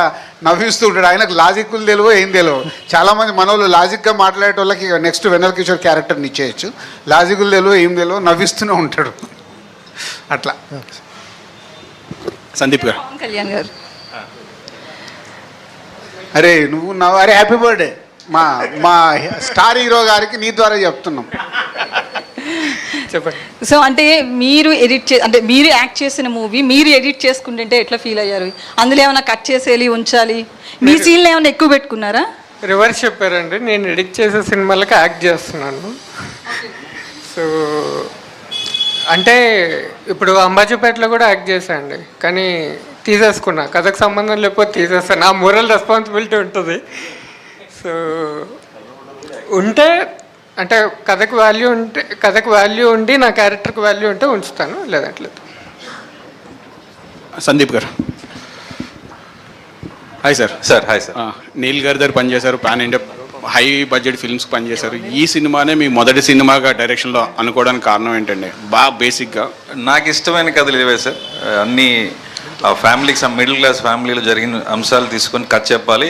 నవ్విస్తూ ఉంటాడు. ఆయనకు లాజిక్లు తెలియవు, ఏం తెలియవు. చాలామంది మన వాళ్ళు లాజిక్గా మాట్లాడే వాళ్ళకి నెక్స్ట్ వెన్నెల కిషోర్ క్యారెక్టర్ని ఇచ్చేయచ్చు. లాజిక్లు తెలియవు, ఏం తెలియవు, నవ్విస్తూనే ఉంటాడు. అట్లా. సందీప్ గారు, పవన్ కళ్యాణ్ గారు, అరే అరే హ్యాపీ బర్త్డే మా స్టార్ హీరో గారికి నీ ద్వారా చెప్తున్నాం. చెప్పండి. సో అంటే మీరు మీరు యాక్ట్ చేసిన మూవీ మీరు ఎడిట్ చేసుకుంటుంటే ఎట్లా ఫీల్ అయ్యారు? అందులో ఏమైనా కట్ చేసేయాలి, ఉంచాలి, మీ సీన్లు ఏమైనా ఎక్కువ పెట్టుకున్నారా? రివర్స్ చెప్పారండి, నేను ఎడిట్ చేసే సినిమాలకి యాక్ట్ చేస్తున్నాను. సో అంటే ఇప్పుడు అంబాజీపేటలో కూడా యాక్ట్ చేశానండి, కానీ తీసేసుకున్నా, కథకు సంబంధం లేకపోతే తీసేస్తాను. నా మోరల్ రెస్పాన్సిబిలిటీ ఉంటుంది. సో ఉంటే అంటే కథకు వాల్యూ ఉండి నా క్యారెక్టర్కి వాల్యూ ఉంటే ఉంచుతాను, లేదంటలేదు. సందీప్ గారు, hi sir. Hi sir. Neel గారి దగ్గర పనిచేశారు, pan India high budget films పనిచేశారు. ఈ సినిమానే మీ మొదటి సినిమాగా డైరెక్షన్లో అనుకోవడానికి కారణం ఏంటండి? బాగా బేసిక్గా నాకు ఇష్టమైన కథలు ఇవే సార్. అన్నీ ఫ్యామిలీకి, మిడిల్ క్లాస్ ఫ్యామిలీలో జరిగిన అంశాలు తీసుకొని కథ చెప్పాలి,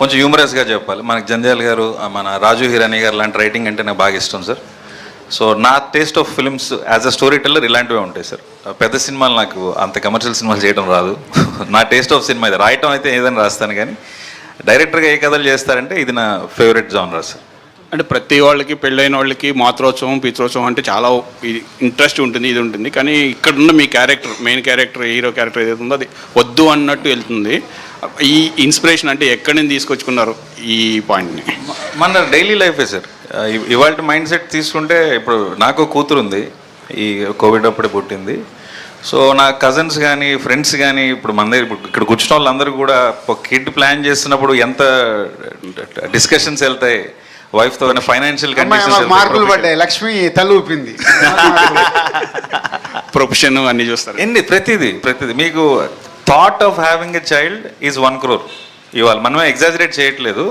కొంచెం హ్యూమరస్గా చెప్పాలి. మనకి జంధ్యాల గారు, మన రాజు హిరానీ గారు లాంటి రైటింగ్ అంటే నాకు బాగా ఇష్టం సార్. సో నా taste of films as a story teller ఇలాంటివే ఉంటాయి సార్. పెద్ద సినిమాలు నాకు అంత కమర్షియల్ సినిమాలు చేయడం రాదు. నా టేస్ట్ ఆఫ్ సినిమా ఇది. రాయటం అయితే ఏదైనా రాస్తాను, కానీ డైరెక్టర్గా ఏ కథలు చేస్తారంటే ఇది నా ఫేవరెట్ జానరా సార్. అంటే ప్రతి వాళ్ళకి, పెళ్ళైన వాళ్ళకి మాతృోత్సవం, పితృోత్సవం అంటే చాలా ఇంట్రెస్ట్ ఉంటుంది, ఇది ఉంటుంది. కానీ ఇక్కడున్న మీ character, main character, hero character ఏదైతే ఉందో అది వద్దు అన్నట్టు వెళ్తుంది. ఈ ఇన్స్పిరేషన్ అంటే ఎక్కడి నుంచి తీసుకొచ్చుకున్నారు ఈ పాయింట్ని? మన డైలీ లైఫే సార్. ఇవాళ మైండ్ సెట్ తీసుకుంటే, ఇప్పుడు నాకు కూతురు ఉంది, ఈ కోవిడ్ అప్పుడే పుట్టింది. సో నా కజిన్స్ కానీ ఫ్రెండ్స్ కానీ ఇప్పుడు మన దగ్గర ఇక్కడ కూర్చున్న వాళ్ళందరూ కూడా ఒక కిడ్ ప్లాన్ చేస్తున్నప్పుడు ఎంత డిస్కషన్స్ వెళ్తాయి వైఫ్తో, ఫైనాన్షియల్ కండిషన్స్, మార్కులు పడ్డాయి, లక్ష్మి తలూపింది, ప్రొఫెషన్ అన్నీ చూస్తారు. ప్రతిదీ మీకు thought of having a child is 1 crore. ఇవాళ మనమే ఎగ్జాజరేట్ చేయట్లేదు.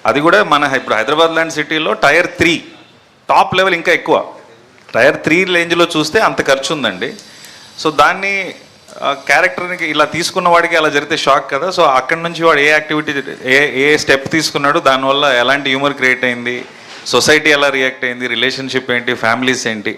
అది కూడా మన ఇప్పుడు హైదరాబాద్ లాంటి సిటీలో Tier 3 టాప్ లెవెల్ ఇంకా ఎక్కువ. Tier 3 రేంజ్లో చూస్తే అంత ఖర్చు ఉందండి. సో దాన్ని క్యారెక్టర్ని ఇలా తీసుకున్న వాడికి అలా జరిగితే షాక్ కదా. సో అక్కడి నుంచి వాడు ఏ యాక్టివిటీ ఏ స్టెప్ తీసుకున్నాడు, దానివల్ల ఎలాంటి హ్యూమర్ క్రియేట్ అయింది, సొసైటీ ఎలా రియాక్ట్ అయింది, రిలేషన్షిప్ ఏంటి, ఫ్యామిలీస్ ఏంటి.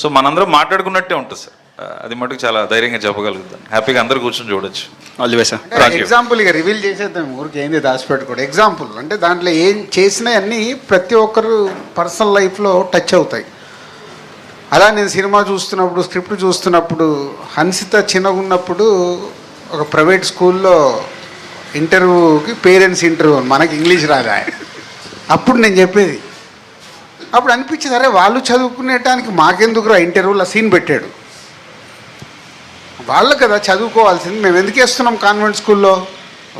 సో మనందరం మాట్లాడుకున్నట్టే ఉంటుంది సార్. అది మటుకు చాలా ధైర్యంగా చెప్పగలుగుతాను. హ్యాపీగా అందరూ కూర్చొని చూడొచ్చు. All the best sir. Example ఇక రివీల్ చేసేద్దాం, ఊరికి ఏంది దాచిపెట్టుకోవడం. ఎగ్జాంపుల్ అంటే దాంట్లో ఏం చేసినా అన్నీ ప్రతి ఒక్కరు పర్సనల్ లైఫ్లో టచ్ అవుతాయి. అలా నేను సినిమా చూస్తున్నప్పుడు, స్క్రిప్ట్ చూస్తున్నప్పుడు, హన్సిత చిన్నగా ఉన్నప్పుడు ఒక ప్రైవేట్ స్కూల్లో ఇంటర్వ్యూకి పేరెంట్స్ ఇంటర్వ్యూ, మనకి ఇంగ్లీష్ రాదా, అప్పుడు నేను చెప్పేది. అప్పుడు అనిపించింది, అరే వాళ్ళు చదువుకునేటానికి మాకెందుకురా ఇంటర్వ్యూలో సీన్ పెట్టాడు, వాళ్ళు కదా చదువుకోవాల్సింది, మేము ఎందుకు వేస్తున్నాం కాన్వెంట్ స్కూల్లో,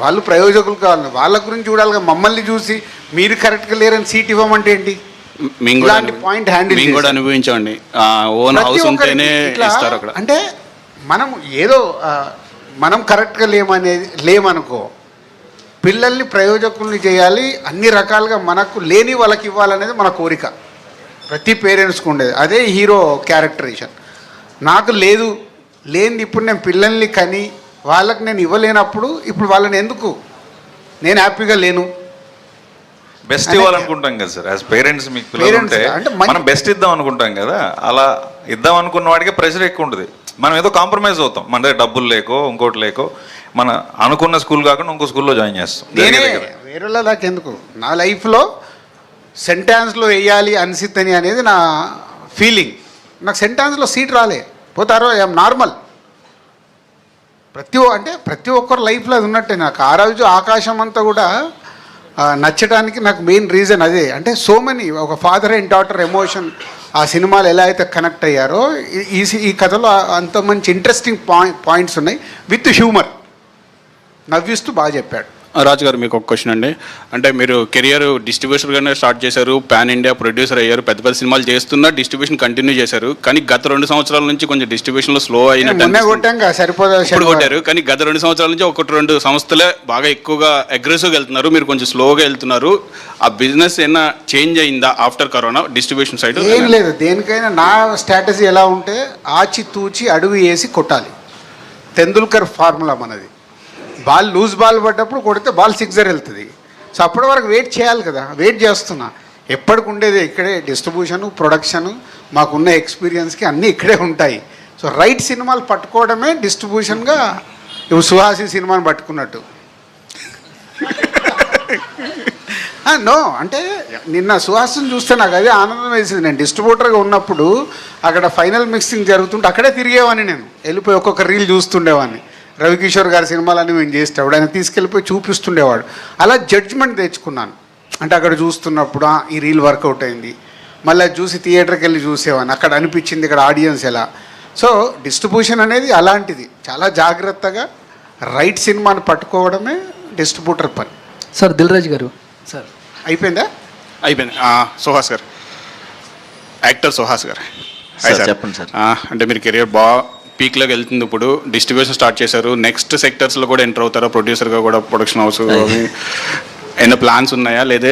వాళ్ళు ప్రయోజకులు కావాలి, వాళ్ళ గురించి చూడాలిగా. మమ్మల్ని చూసి మీరు కరెక్ట్గా లేరని సీట్ ఇవ్వమంటే ఏంటి? ఇలాంటి పాయింట్ హ్యాండిల్ కూడా అనుభవించండి. ఓన్ హౌస్ ఉంటేనే ఇస్తారు అక్కడ. అంటే మనం ఏదో మనం కరెక్ట్గా లేమనుకో, పిల్లల్ని ప్రయోజకుల్ని చేయాలి, అన్ని రకాలుగా మనకు లేని వాళ్ళకి ఇవ్వాలనేది మన కోరిక, ప్రతి పేరెంట్స్కి ఉండేది. అదే హీరో క్యారెక్టరైజేషన్. నాకు లేనిది ఇప్పుడు నేను పిల్లల్ని కని వాళ్ళకి నేను ఇవ్వలేనప్పుడు ఇప్పుడు వాళ్ళని ఎందుకు, నేను హ్యాపీగా లేను. బెస్ట్ ఇవ్వాలనుకుంటాం కదా సార్, యాజ్ పేరెంట్స్. మీకు పిల్లలు ఉంటే మనం బెస్ట్ ఇద్దాం అనుకుంటాం కదా, అలా ఇద్దాం అనుకున్న వాడికి ప్రెషర్ ఎక్కువ ఉంటుంది. మనం ఏదో కాంప్రమైజ్ అవుతాం, మన దగ్గర డబ్బులు లేకో ఇంకోటి లేకో, మన అనుకున్న స్కూల్ కాకుండా ఇంకో స్కూల్లో జాయిన్ చేస్తాం. వేరేలా దాకా ఎందుకు, నా లైఫ్లో సెంటాన్స్లో వేయాలి అన్సిత్ అని అనేది నా ఫీలింగ్. నాకు సెంటాన్స్లో సీట్ రాలే, పోతారో ఐఎమ్ నార్మల్. ప్రతి ఒక్కరు లైఫ్లో అది ఉన్నట్టే. నాకు ఆ రోజు ఆకాశం అంతా కూడా నచ్చడానికి నాకు మెయిన్ రీజన్ అదే. అంటే సో మెనీ, ఒక ఫాదర్ అండ్ డాటర్ ఎమోషన్ ఆ సినిమాలు ఎలా అయితే కనెక్ట్ అయ్యారో ఈ కథలో అంత మంచి ఇంట్రెస్టింగ్ పాయింట్స్ ఉన్నాయి, విత్ హ్యూమర్, నవ్విస్తూ బాగా చెప్పాడు. రాజు గారు, మీకు ఒక క్వశ్చన్ అండి. అంటే మీరు కెరియర్ డిస్ట్రిబ్యూటర్గానే స్టార్ట్ చేశారు, పాన్ ఇండియా ప్రొడ్యూసర్ అయ్యారు, పెద్ద పెద్ద సినిమాలు చేస్తున్నా డిస్ట్రిబ్యూషన్ కంటిన్యూ చేశారు. కానీ గత 2 సంవత్సరాల నుంచి కొంచెం డిస్ట్రిబ్యూషన్లో స్లో ఇప్పుడు కొట్టారు. కానీ గత 2 సంవత్సరాల నుంచి 1-2 సంస్థలే బాగా ఎక్కువగా అగ్రెసివ్గా వెళ్తున్నారు, మీరు కొంచెం స్లోగా వెళ్తున్నారు. ఆ బిజినెస్ ఏమైనా చేంజ్ అయిందా ఆఫ్టర్ కరోనా డిస్ట్రిబ్యూషన్ సైడ్? ఏం లేదు, దేనికైనా నా స్ట్రాటజీ ఎలా ఉంటే ఆచి తూచి అడుగు వేసి కొట్టాలి. తెందుల్కర్ ఫార్ములా మనది. బాల్ లూజ్ బాల్ పడ్డప్పుడు కొడితే బాల్ సిక్సర్ వెళ్తుంది. సో అప్పటి వరకు వెయిట్ చేయాలి కదా, వెయిట్ చేస్తున్నా. ఎప్పటికి ఉండేది ఇక్కడే డిస్ట్రిబ్యూషను, ప్రొడక్షను, మాకున్న ఎక్స్పీరియన్స్కి అన్నీ ఇక్కడే ఉంటాయి. సో రైట్ సినిమాలు పట్టుకోవడమే డిస్ట్రిబ్యూషన్గా. ఇప్పుడు సుహాసి సినిమాని పట్టుకున్నట్టు. నో, అంటే నిన్న సుహాసిని చూస్తే నాకు అదే ఆనందం వేసింది. నేను డిస్ట్రిబ్యూటర్గా ఉన్నప్పుడు అక్కడ ఫైనల్ మిక్సింగ్ జరుగుతుంటే అక్కడే తిరిగేవాడిని, నేను వెళ్ళిపోయి ఒక్కొక్క రీల్ చూస్తుండేవాడిని. రవికిషోర్ గారి సినిమాలన్నీ మేము చేసేవాడు, ఆయన తీసుకెళ్ళిపోయి చూపిస్తుండేవాడు. అలా జడ్జ్మెంట్ తెచ్చుకున్నాను. అంటే అక్కడ చూస్తున్నప్పుడు ఈ రీల్ వర్కౌట్ అయింది, మళ్ళీ చూసి థియేటర్కి వెళ్ళి చూసేవాడిని, అక్కడ అనిపించింది ఇక్కడ ఆడియన్స్ ఎలా. సో డిస్ట్రిబ్యూషన్ అనేది అలాంటిది, చాలా జాగ్రత్తగా రైట్ సినిమాని పట్టుకోవడమే డిస్ట్రిబ్యూటర్ పని. సార్ దిల్ రాజు గారు, సార్ అయిపోయింది. సుహాస్ గారు, యాక్టర్ సుహాస్ గారు చెప్పండి సార్. అంటే మీరు కెరియర్ బాగా పీక్లోకి వెళ్తుంది, ఇప్పుడు డిస్ట్రిబ్యూషన్ స్టార్ట్ చేశారు, నెక్స్ట్ సెక్టర్స్లో కూడా ఎంటర్ అవుతారా? ప్రొడ్యూసర్గా కూడా, ప్రొడక్షన్ హౌస్ ఏమైనా ప్లాన్స్ ఉన్నాయా, లేదా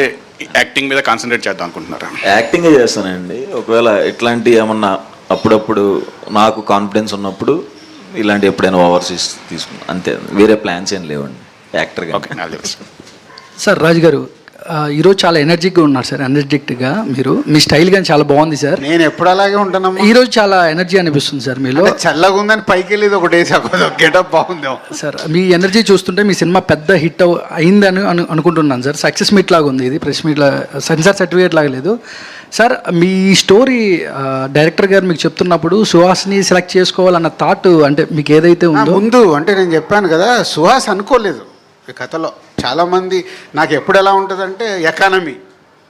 యాక్టింగ్ మీద కాన్సన్ట్రేట్ చేద్దాం అనుకుంటున్నారా? యాక్టింగే చేస్తానండి. ఒకవేళ ఇట్లాంటి ఏమన్నా అప్పుడప్పుడు నాకు కాన్ఫిడెన్స్ ఉన్నప్పుడు ఇలాంటి ఎప్పుడైనా ఓవర్సీస్ తీసుకున్నాను, అంతే. వేరే ప్లాన్స్ ఏం లేవండి యాక్టర్గా. ఓకే. సార్ రాజు గారు, ఈరోజు చాలా ఎనర్జిక్గా ఉన్నారు సార్. ఎనర్జెటిక్గా మీరు, మీ స్టైల్ కానీ చాలా బాగుంది సార్. నేను ఎప్పుడు అలాగే ఉంటానమ్మా. ఈరోజు చాలా ఎనర్జీ అనిపిస్తుంది సార్ మీలో. చల్లగా ఉందని పైకి వెళ్ళేది ఒకటే గెటప్ బాగుంది సార్. మీ ఎనర్జీ చూస్తుంటే మీ సినిమా పెద్ద హిట్ అయిందని అనుకుంటున్నాను సార్. సక్సెస్ మీట్ లాగా ఉంది ఇది, ప్రెస్ మీట్ సెన్సార్ సర్టిఫికేట్ లాగా లేదు సార్. మీ స్టోరీ డైరెక్టర్ గారు మీకు చెప్తున్నప్పుడు సుహాస్ని సెలెక్ట్ చేసుకోవాలన్న థాట్ అంటే మీకు ఏదైతే ఉందో ముందు, అంటే నేను చెప్పాను కదా, సుహాస్ అనుకోలేదు ఈ కథలో. చాలామంది నాకు ఎప్పుడు ఎలా ఉంటుందంటే, ఎకానమీ,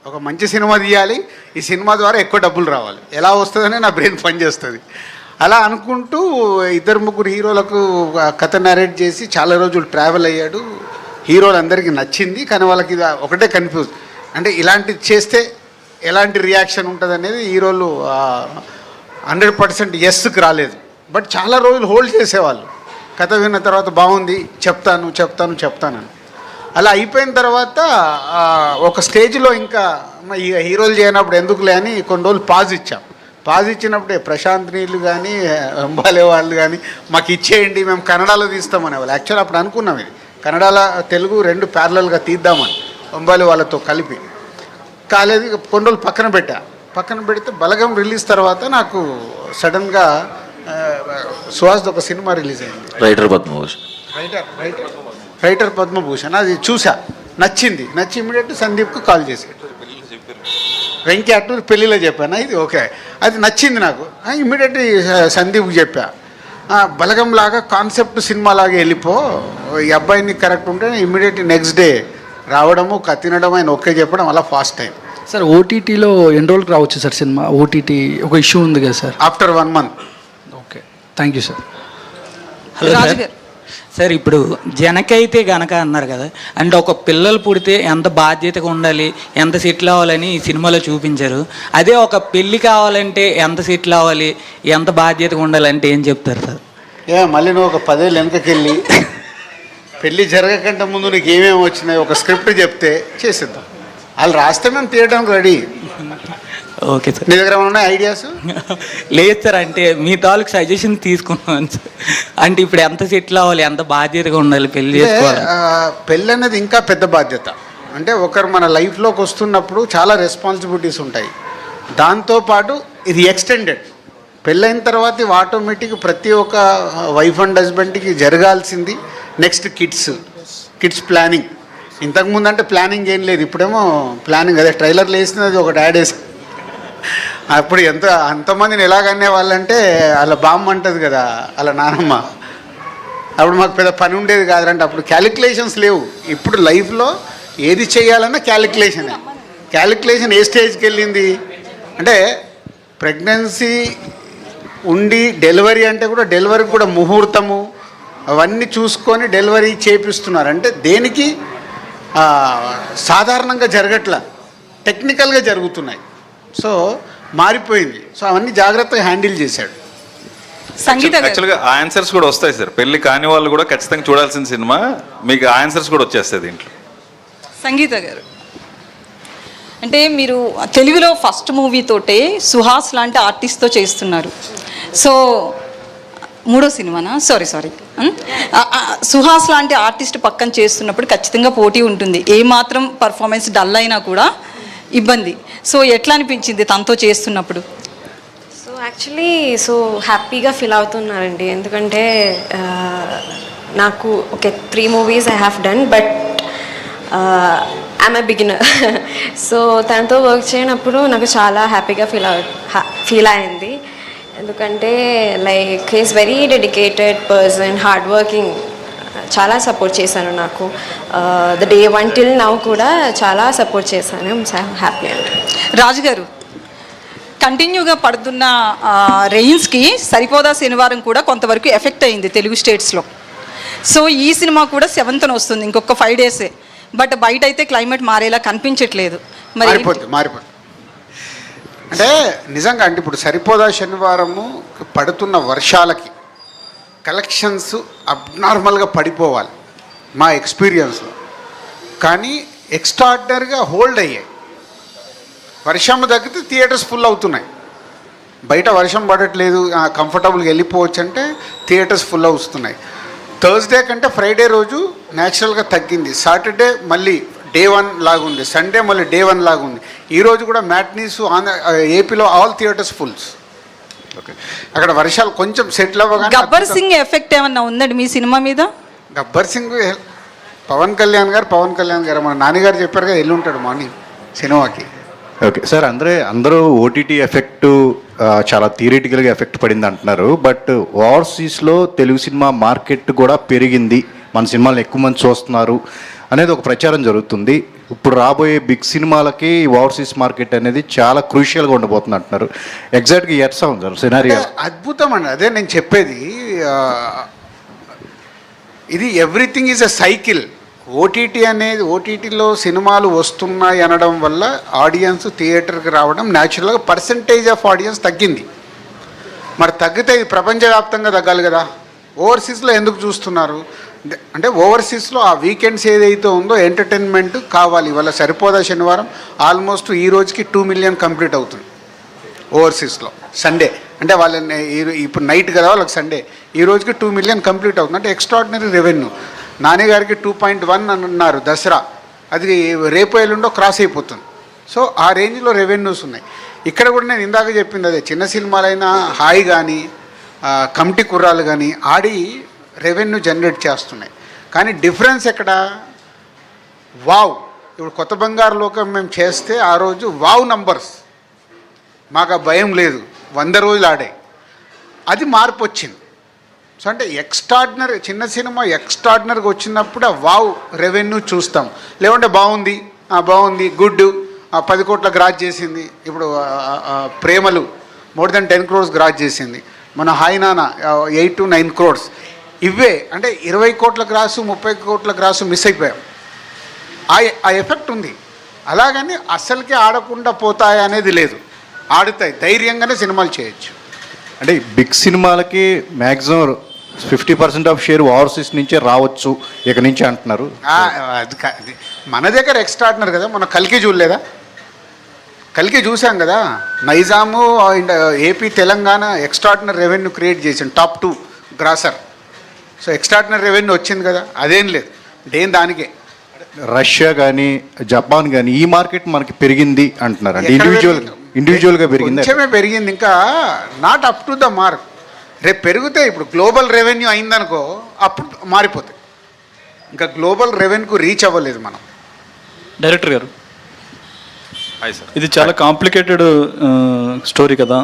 ఒక మంచి సినిమా తీయాలి, ఈ సినిమా ద్వారా ఎక్కువ డబ్బులు రావాలి, ఎలా వస్తుందని నా బ్రెయిన్ పనిచేస్తుంది. అలా అనుకుంటూ 2-3 హీరోలకు కథ నరేట్ చేసి చాలా రోజులు ట్రావెల్ అయ్యాడు. హీరోలందరికీ నచ్చింది, కానీ వాళ్ళకి ఒకటే కన్ఫ్యూజ్, అంటే ఇలాంటిది చేస్తే ఎలాంటి రియాక్షన్ ఉంటుంది అనేది హీరోలు 100% ఎస్కి రాలేదు. బట్ చాలా రోజులు హోల్డ్ చేసేవాళ్ళు. కథ విన్న తర్వాత బాగుంది, చెప్తాను. అలా అయిపోయిన తర్వాత ఒక స్టేజ్లో ఇంకా హీరోలు చేయనప్పుడు ఎందుకులే అని కొన్ని రోజులు పాజ్ ఇచ్చాం. పాజ్ ఇచ్చినప్పుడే ప్రశాంత్ నీళ్ళు కానీ అంబాలే వాళ్ళు కానీ మాకు ఇచ్చేయండి, మేము కన్నడలో తీస్తామనే వాళ్ళు. యాక్చువల్ అప్పుడు అనుకున్నాం ఇది కన్నడలో తెలుగు రెండు ప్యారలల్గా తీద్దామని అంబాలే వాళ్ళతో కలిపి. కాలేదు, కొన్ని రోజులు పక్కన పెడితే బలగం రిలీజ్ తర్వాత నాకు సడన్గా సుహాస్ది ఒక సినిమా రిలీజ్ అయింది, రైటర్ పద్మభూషణ్. రైటర్ పద్మభూషణ్. అది చూసా, నచ్చి ఇమీడియట్ సందీప్కు కాల్ చేశాడు. వెంకీ అట్టూరు పెళ్ళిలో చెప్పాను ఇది ఓకే, అది నచ్చింది నాకు. ఇమీడియట్ సందీప్కి చెప్పా, బలగం లాగా కాన్సెప్ట్ సినిమా లాగా వెళ్ళిపో, ఈ అబ్బాయిని కరెక్ట్ ఉంటే ఇమీడియట్ నెక్స్ట్ డే రావడము తినడం ఆయన ఓకే చెప్పడం అలా ఫాస్ట్ టైం. సార్ ఓటీటీలో ఎన్ని రోజులకు రావచ్చు సార్ సినిమా? ఓటీటీ ఒక ఇష్యూ ఉంది కదా sir. After 1 month. Okay, thank you sir. Hello Raju sir. గారు. సార్ ఇప్పుడు జనకైతే గనక అన్నారు కదా, అంటే ఒక పిల్లలు పుడితే ఎంత బాధ్యతగా ఉండాలి, ఎంత సెటిల్ అవ్వాలని ఈ సినిమాలో చూపించారు. అదే ఒక పెళ్ళి కావాలంటే ఎంత సెటిల్ అవ్వాలి, ఎంత బాధ్యతగా ఉండాలంటే ఏం చెప్తారు సార్? మళ్ళీ నువ్వు ఒక 10 ఏళ్ళు వెనకకెళ్ళి పెళ్ళి జరగకంటే ముందు నీకు ఏమేమి వచ్చినాయి ఒక స్క్రిప్ట్ చెప్తే చేసేద్దాం. వాళ్ళు రాస్తే మేము తీయడానికి రెడీ. Okay sir. నీ దగ్గర ఉన్నాయి ఐడియాస్? లేదు సార్, అంటే మీ తాలూకు సజెషన్ తీసుకున్నాను సార్. అంటే ఇప్పుడు ఎంత సెటిల్ అవ్వాలి, ఎంత బాధ్యతగా ఉండాలి పెళ్లి చేసుకోవాలి? పెళ్ళి అనేది ఇంకా పెద్ద బాధ్యత. అంటే ఒకరు మన లైఫ్లోకి వస్తున్నప్పుడు చాలా రెస్పాన్సిబిలిటీస్ ఉంటాయి. దాంతోపాటు ఇది ఎక్స్టెండెడ్. పెళ్ళైన తర్వాత ఇవి ఆటోమేటిక్ ప్రతి ఒక్క వైఫ్ అండ్ హస్బెండ్కి జరగాల్సింది. Next kids planning. ఇంతకుముందు అంటే ప్లానింగ్ ఏం లేదు, ఇప్పుడేమో ప్లానింగ్. అదే ట్రైలర్లు వేసినది ఒకటి యాడ్ వేసి అప్పుడు అంతమందిని ఎలాగనే వాళ్ళంటే అలా బామ్మ అంటుంది కదా అలా నానమ్మ. అప్పుడు మాకు పెద్ద పని ఉండేది కాదంటే అప్పుడు క్యాలిక్యులేషన్స్ లేవు. ఇప్పుడు లైఫ్లో ఏది చేయాలన్నా క్యాలిక్యులేషన్ ఏ స్టేజ్కి వెళ్ళింది అంటే ప్రెగ్నెన్సీ ఉండి డెలివరీ అంటే కూడా డెలివరీకి కూడా ముహూర్తము అవన్నీ చూసుకొని డెలివరీ చేపిస్తున్నారు. అంటే దేనికి సాధారణంగా జరగట్లా, టెక్నికల్గా జరుగుతున్నాయి. సో మారిపోయింది. సో అవన్నీ జాగ్రత్తగా హ్యాండిల్ చేశాడు. సంగీత గారు. యాక్చువల్గా ఆ ఆన్సర్స్ కూడా వస్తాయి సార్. పెళ్లి కాని వాళ్ళు కూడా ఖచ్చితంగా చూడాల్సిన సినిమా, మీకు ఆ ఆన్సర్స్ కూడా వచ్చేస్తాయి దీంట్లో. సంగీత గారు, అంటే మీరు తెలుగులో ఫస్ట్ మూవీతోటే సుహాస్ లాంటి ఆర్టిస్ట్తో చేస్తున్నారు. సో 3వ సినిమానా? సారీ సుహాస్ లాంటి ఆర్టిస్ట్ పక్కన చేస్తున్నప్పుడు ఖచ్చితంగా పోటీ ఉంటుంది. ఏమాత్రం పర్ఫార్మెన్స్ డల్ అయినా కూడా ఇబ్బంది. సో ఎట్లా అనిపించింది తనతో చేస్తున్నప్పుడు? యాక్చువల్లీ హ్యాపీగా ఫీల్ అవుతున్నారండి. ఎందుకంటే నాకు 3 movies I have done, but I'm a beginner. So తనతో వర్క్ చేయనప్పుడు నాకు చాలా హ్యాపీగా ఫీల్ అయింది. ఎందుకంటే like he's very dedicated person, hard working. చాలా సపోర్ట్ చేశాను నాకు. ద డే 1 till now కూడా చాలా సపోర్ట్ చేశాను. హ్యాపీ అండి. రాజు గారు, కంటిన్యూగా పడుతున్న రెయిన్స్కి సరిపోదా శనివారం కూడా కొంతవరకు ఎఫెక్ట్ అయింది తెలుగు స్టేట్స్లో. సో ఈ సినిమా కూడా 7th వస్తుంది, ఇంకొక 5 days. బట్ బయట అయితే క్లైమేట్ మారేలా కనిపించట్లేదు. మారిపోతుంది అంటే నిజంగా అంటే ఇప్పుడు సరిపోదా శనివారము పడుతున్న వర్షాలకి కలెక్షన్స్ అబ్నార్మల్గా పడిపోవాలి మా ఎక్స్పీరియన్స్లో. కానీ ఎక్స్ట్రాడినరీగా హోల్డ్ అయ్యాయి. వర్షం తగ్గితే థియేటర్స్ ఫుల్ అవుతున్నాయి. బయట వర్షం పడట్లేదు, కంఫర్టబుల్గా వెళ్ళిపోవచ్చు అంటే థియేటర్స్ ఫుల్ అవుతున్నాయి. థర్స్డే కంటే ఫ్రైడే రోజు న్యాచురల్గా తగ్గింది. సాటర్డే మళ్ళీ డే 1 లాగుంది, సండే మళ్ళీ డే 1 లాగుంది. ఈరోజు కూడా మ్యాట్నీస్ ఏపీలో ఆల్ థియేటర్స్ ఫుల్స్. ఓకే, అక్కడ వర్షాలు కొంచెం సెటిల్ అవ్వగానే. గబ్బర్ సింగ్ ఎఫెక్ట్ ఏమన్నా ఉందండి మీ సినిమా మీద? గబ్బర్ సింగ్ పవన్ కళ్యాణ్ గారు మన నాన్నగారు చెప్పారు కదా వెళ్ళి ఉంటాడు మార్నింగ్ సినిమాకి. ఓకే సార్, అందరూ ఓటీటీ ఎఫెక్ట్ చాలా థియరిటికల్గా ఎఫెక్ట్ పడింది అంటున్నారు. బట్ ఓవర్సీస్లో తెలుగు సినిమా మార్కెట్ కూడా పెరిగింది, మన సినిమాలను ఎక్కువ మంది చూస్తున్నారు అనేది ఒక ప్రచారం జరుగుతుంది. ఇప్పుడు రాబోయే బిగ్ సినిమాలకి ఓవర్సీస్ మార్కెట్ అనేది చాలా క్రూషియల్గా ఉండబోతుంది అంటున్నారు. ఎగ్జాక్ట్గా ఎట్లా ఉంది సార్ సినారియో? అద్భుతం అండి, అదే నేను చెప్పేది. ఇది ఎవ్రీథింగ్ ఈజ్ ఎ సైకిల్. ఓటీటీలో సినిమాలు వస్తున్నాయి అనడం వల్ల ఆడియన్స్ థియేటర్కి రావడం న్యాచురల్గా పర్సంటేజ్ ఆఫ్ ఆడియన్స్ తగ్గింది. మరి తగ్గితే ఇది ప్రపంచవ్యాప్తంగా తగ్గాలి కదా. ఓవర్సీస్లో ఎందుకు చూస్తున్నారు అంటే ఓవర్సీస్లో ఆ వీకెండ్స్ ఏదైతే ఉందో ఎంటర్టైన్మెంట్ కావాలి. ఇవాళ సరిపోదా శనివారం ఆల్మోస్ట్ ఈ రోజుకి 2 million కంప్లీట్ అవుతుంది. ఓవర్సీస్లో సండే. అంటే వాళ్ళని ఇప్పుడు నైట్ కదా వాళ్ళకి సండే. ఈ రోజుకి 2 మిలియన్ కంప్లీట్ అవుతుంది, అంటే ఎక్స్ట్రాడినరీ రెవెన్యూ. నాని గారికి 2.1 అని అన్నారు దసరా, అది రేపు ఎల్లుండో క్రాస్ అయిపోతుంది. సో ఆ రేంజ్లో రెవెన్యూస్ ఉన్నాయి. ఇక్కడ కూడా నేను ఇందాక చెప్పింది అదే, చిన్న సినిమాలైనా హాయ్ కానీ కమిటీ కుర్రాలు కానీ ఆడి రెవెన్యూ జనరేట్ చేస్తున్నాయి. కానీ డిఫరెన్స్ ఎక్కడ? వావ్, ఇప్పుడు కొత్త బంగారు లోకం మేము చేస్తే ఆ రోజు వావ్ నంబర్స్, మాకు ఆ భయం లేదు, 100 రోజులు ఆడాయి. అది మార్పు వచ్చింది. సో అంటే ఎక్స్ట్రాడినరీ, చిన్న సినిమా ఎక్స్ట్రాడినరీగా వచ్చినప్పుడు ఆ వావ్ రెవెన్యూ చూస్తాం. లేకుంటే బాగుంది బాగుంది గుడ్ 10 కోట్ల గ్రాస్ చేసింది. ఇప్పుడు ప్రేమలు మోర్ దెన్ 10 crores గ్రాస్ చేసింది. మన హాయ్ నాన్న 8 to 9 crores. ఇవే అంటే 20 కోట్ల గ్రాసు 30 కోట్ల గ్రాసు మిస్ అయిపోయాం. ఆ ఎఫెక్ట్ ఉంది. అలాగని అస్సలకే ఆడకుండా పోతాయి అనేది లేదు, ఆడుతాయి, ధైర్యంగానే సినిమాలు చేయొచ్చు. అంటే బిగ్ సినిమాలకి మ్యాక్సిమం 50% ఆఫ్ షేర్ ఓవర్సీస్ నుంచే రావచ్చు ఇక నుంచి అంటున్నారు. అది మన దగ్గర ఎక్స్ట్రాడినరీ కదా. మన కల్కి చూడలేదా? కల్కి చూసాం కదా. Nizam and AP Telangana extraordinary revenue create చేసింది, top 2 grosser. So extraordinary revenue వచ్చింది కదా, అదేం లేదు, దానికే. రష్యా కానీ జపాన్ కానీ ఈ మార్కెట్ మనకి పెరిగింది అంటున్నారు. అంటే ఇండివిజువల్గా పెరిగింది, కొంచెమే పెరిగింది, ఇంకా not up to the mark. రేపు పెరిగితే ఇప్పుడు గ్లోబల్ రెవెన్యూ అయిందనుకో అప్పుడు మారిపోతాయి. ఇంకా గ్లోబల్ రెవెన్యూకు రీచ్ అవ్వలేదు మనం. డైరెక్టర్ గారు, హాయ్ సార్. ఇది చాలా కాంప్లికేటెడ్ స్టోరీ కదా.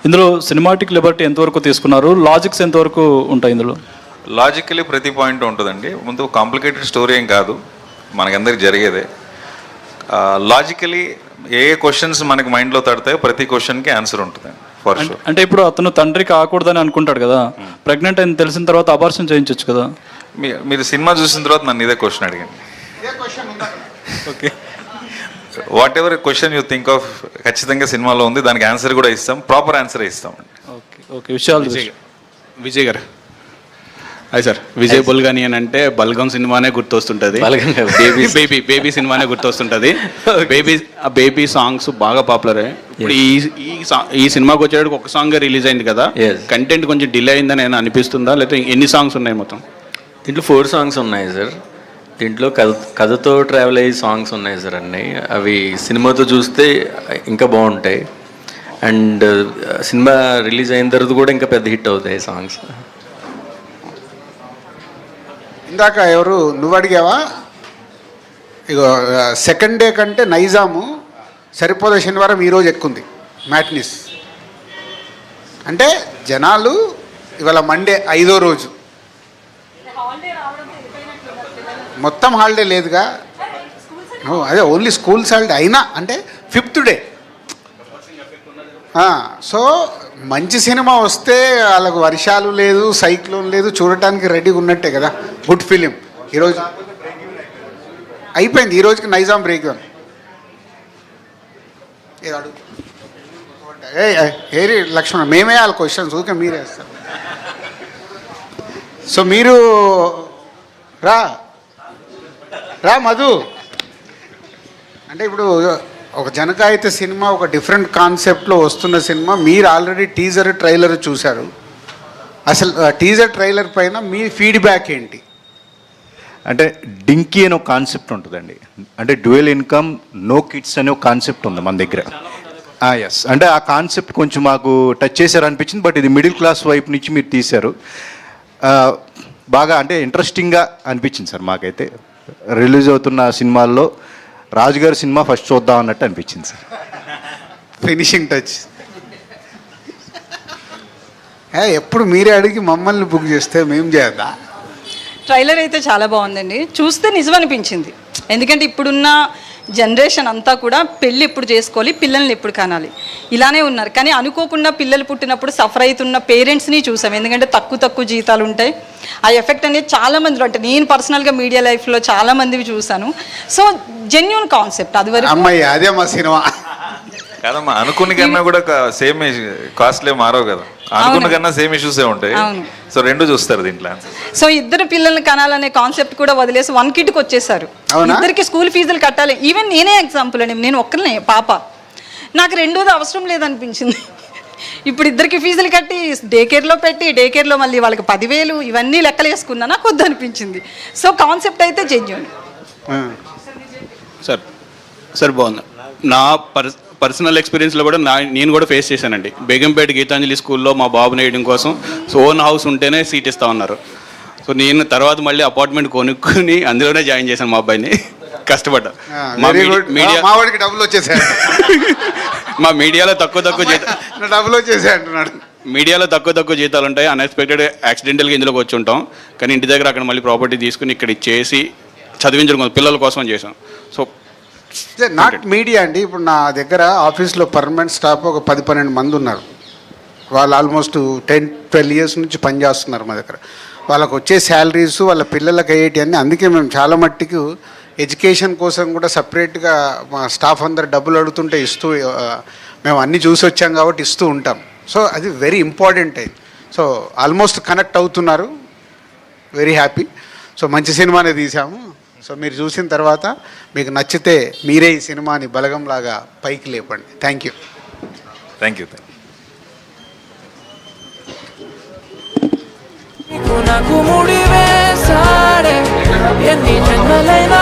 ఇందులో సినిమాటిక్ లిబర్టీ ఎంతవరకు తీసుకున్నారు, లాజిక్స్ ఎంతవరకు ఉంటాయి ఇందులో? లాజికలీ ప్రతి పాయింట్ ఉంటుందండి. ముందు కాంప్లికేటెడ్ స్టోరీ ఏం కాదు, మనకందరికి జరిగేదే. లాజికలీ ఏ క్వశ్చన్స్ మనకి మైండ్లో తడతాయో ప్రతి క్వశ్చన్కి ఆన్సర్ ఉంటుంది ఫర్ షూర్. అంటే ఇప్పుడు అతను తండ్రి కాకూడదని అనుకుంటాడు కదా, ప్రెగ్నెంట్ అని తెలిసిన తర్వాత అబార్షన్ చేయించవచ్చు కదా. మీరు సినిమా చూసిన తర్వాత నన్ను ఇదే క్వశ్చన్ అడిగాను. Okay, what ever question you think of ఖచ్చితంగా సినిమాలో ఉంది, దానికి ఆన్సర్ కూడా ఇస్తాం, ప్రాపర్ ఆన్సర్ ఇస్తాం. ఓకే ఓకే విషయాలు విజయ్ గారు. అదే సార్, విజయ్ బుల్గని అని అంటే బల్గం సినిమానే గుర్తొస్తుంటుంది, బేబీ సినిమానే గుర్తొస్తుంటుంది. బేబీ సాంగ్స్ బాగా పాపులర్. ఇప్పుడు ఈ సినిమాకి వచ్చేటప్పుడు ఒక సాంగ్ రిలీజ్ అయింది కదా, కంటెంట్ కొంచెం డిలే అయిందని నేను అనిపిస్తుందా, లేకపోతే ఎన్ని సాంగ్స్ ఉన్నాయి మొత్తం? దీంట్లో 4 songs ఉన్నాయి సార్. దీంట్లో కథతో ట్రావెల్ అయ్యే సాంగ్స్ ఉన్నాయి సార్ అన్నీ. అవి సినిమాతో చూస్తే ఇంకా బాగుంటాయి. అండ్ సినిమా రిలీజ్ అయిన తర్వాత కూడా ఇంకా పెద్ద హిట్ అవుతాయి సాంగ్స్. ఇందాక ఎవరు నువ్వు అడిగావా? ఇగో సెకండ్ డే కంటే నైజాము సరిపోదా శనివారం ఈరోజు ఎక్కుంది మ్యాట్నిస్. అంటే జనాలు ఇవాళ మండే 5వ రోజు, మొత్తం హాలిడే లేదుగా. అదే ఓన్లీ స్కూల్స్ హాలిడే అయినా అంటే 5th డే. సో మంచి సినిమా వస్తే వాళ్ళకు వర్షాలు లేదు, సైక్లోన్ లేదు, చూడటానికి రెడీగా ఉన్నట్టే కదా. గుడ్ ఫిలిం ఈరోజు అయిపోయింది. ఈ రోజుకి నైజాం బ్రేక్ ఇవ్వండి. ఏరి లక్ష్మణ, మేమే వాళ్ళ క్వశ్చన్స్ ఊరికే మీరే వేస్తారు. సో మీరు రా మధు. అంటే ఇప్పుడు ఒక జనకాయిత సినిమా ఒక డిఫరెంట్ కాన్సెప్ట్లో వస్తున్న సినిమా, మీరు ఆల్రెడీ టీజర్ ట్రైలర్ చూశారు. అసలు టీజర్ ట్రైలర్ పైన మీ ఫీడ్బ్యాక్ ఏంటి? అంటే డింకీ అనే ఒక కాన్సెప్ట్ ఉంటుందండి. అంటే డ్యూయల్ ఇన్కమ్ నో కిడ్స్ అనే ఒక కాన్సెప్ట్ ఉంది మన దగ్గర. ఎస్, అంటే ఆ కాన్సెప్ట్ కొంచెం మాకు టచ్ చేశారు అనిపించింది. బట్ ఇది మిడిల్ క్లాస్ వైపు నుంచి మీరు తీశారు, బాగా అంటే ఇంట్రెస్టింగ్గా అనిపించింది సార్ మాకైతే. రిలీజ్ అవుతున్న సినిమాల్లో రాజుగారి సినిమా ఫస్ట్ చూద్దాం అన్నట్టు అనిపించింది సార్. Finishing touch. ఎప్పుడు మీరే అడిగి మమ్మల్ని బుక్ చేస్తే మేము చేద్దా? ట్రైలర్ అయితే చాలా బాగుందండి, చూస్తే నిజం అనిపించింది. ఎందుకంటే ఇప్పుడున్న జనరేషన్ అంతా కూడా పెళ్ళి ఎప్పుడు చేసుకోవాలి, పిల్లల్ని ఎప్పుడు కనాలి, ఇలానే ఉన్నారు. కానీ అనుకోకుండా పిల్లలు పుట్టినప్పుడు సఫర్ అవుతున్న పేరెంట్స్ని చూసాం. ఎందుకంటే తక్కువ జీతాలు ఉంటాయి. ఆ ఎఫెక్ట్ అనేది చాలా మందిలో, అంటే నేను పర్సనల్గా మీడియా లైఫ్లో చాలా మందివి చూశాను. So genuine concept. అది వరకు అమ్మాయి అదే మా సినిమా కాదమ్మా, అనుకున్న కన్నా కూడా సేమ్ కాస్ట్లే మారవు కదా. అనుకున్న కన్నా సేమ్ ఇష్యూసే ఉంటాయి. సో రెండు చూస్తారు దీంట్లో. సో ఇద్దరు పిల్లల్ని కనాలనే కాన్సెప్ట్ కూడా వదిలేసి 1 కిడ్కి వచ్చేసారు. ఇద్దరికి స్కూల్ ఫీజులు కట్టాలి. ఈవెన్ నేనే ఎగ్జాంపుల్ అండి, నేను ఒక్కరినే పాప. నాకు రెండోది అవసరం లేదనిపించింది. ఇప్పుడు ఇద్దరికి ఫీజులు కట్టి డే కేర్లో పెట్టి డే కేర్లో మళ్ళీ వాళ్ళకి 10,000 ఇవన్నీ లెక్కలు వేసుకున్నా నాకు వద్దు అనిపించింది. సో కాన్సెప్ట్ అయితే జెన్యూన్. సార్ బాగుంది. నా పర్సనల్ ఎక్స్పీరియన్స్లో కూడా నేను కూడా ఫేస్ చేశానండి. బేగంపేట గీతాంజలి స్కూల్లో మా బాబుని వేయడం కోసం ఓన్ హౌస్ ఉంటేనే సీట్ ఇస్తా ఉన్నారు. సో నేను తర్వాత మళ్ళీ అపార్ట్మెంట్ కొనుక్కొని అందులోనే జాయిన్ చేశాను మా అబ్బాయిని. కష్టపడ్డా. మావాడికి డబ్బులు వచ్చేసాయి. మా మీడియాలో తక్కువ డబ్బులు వచ్చేసాయి అంటున్నాడు. మీడియాలో తక్కువ జీతాలు ఉంటాయి. అన్ఎక్స్పెక్టెడ్ యాక్సిడెంటల్గా ఇందులోకి వచ్చి ఉంటాం. కానీ ఇంటి దగ్గర అక్కడ మళ్ళీ ప్రాపర్టీ తీసుకుని ఇక్కడ ఇచ్చేసి చదివించడం పిల్లల కోసం చేసాం. సో నాట్ మీడియా అండి. ఇప్పుడు నా దగ్గర ఆఫీస్లో పర్మనెంట్ స్టాఫ్ ఒక 10-12 మంది ఉన్నారు. వాళ్ళు ఆల్మోస్ట్ 10-12 ఇయర్స్ నుంచి పనిచేస్తున్నారు మా దగ్గర. వాళ్ళకు వచ్చే శాలరీస్ వాళ్ళ పిల్లలకి అయ్యేటి అన్నీ. అందుకే మేము చాలా మట్టికి ఎడ్యుకేషన్ కోసం కూడా సపరేట్గా మా స్టాఫ్ అందరు డబ్బులు అడుగుతుంటే ఇస్తూ మేము అన్నీ చూసి వచ్చాం కాబట్టి ఇస్తూ ఉంటాం. సో అది వెరీ ఇంపార్టెంట్ అయింది. సో ఆల్మోస్ట్ కనెక్ట్ అవుతున్నారు. Very happy. సో మంచి సినిమానే తీసాము. సో మీరు చూసిన తర్వాత మీకు నచ్చితే మీరే ఈ సినిమాని బలగంలాగా పైకి లేపండి. Thank you. Thank you. నాకు ముడి వేసాడే ఎన్ని జన్మలైన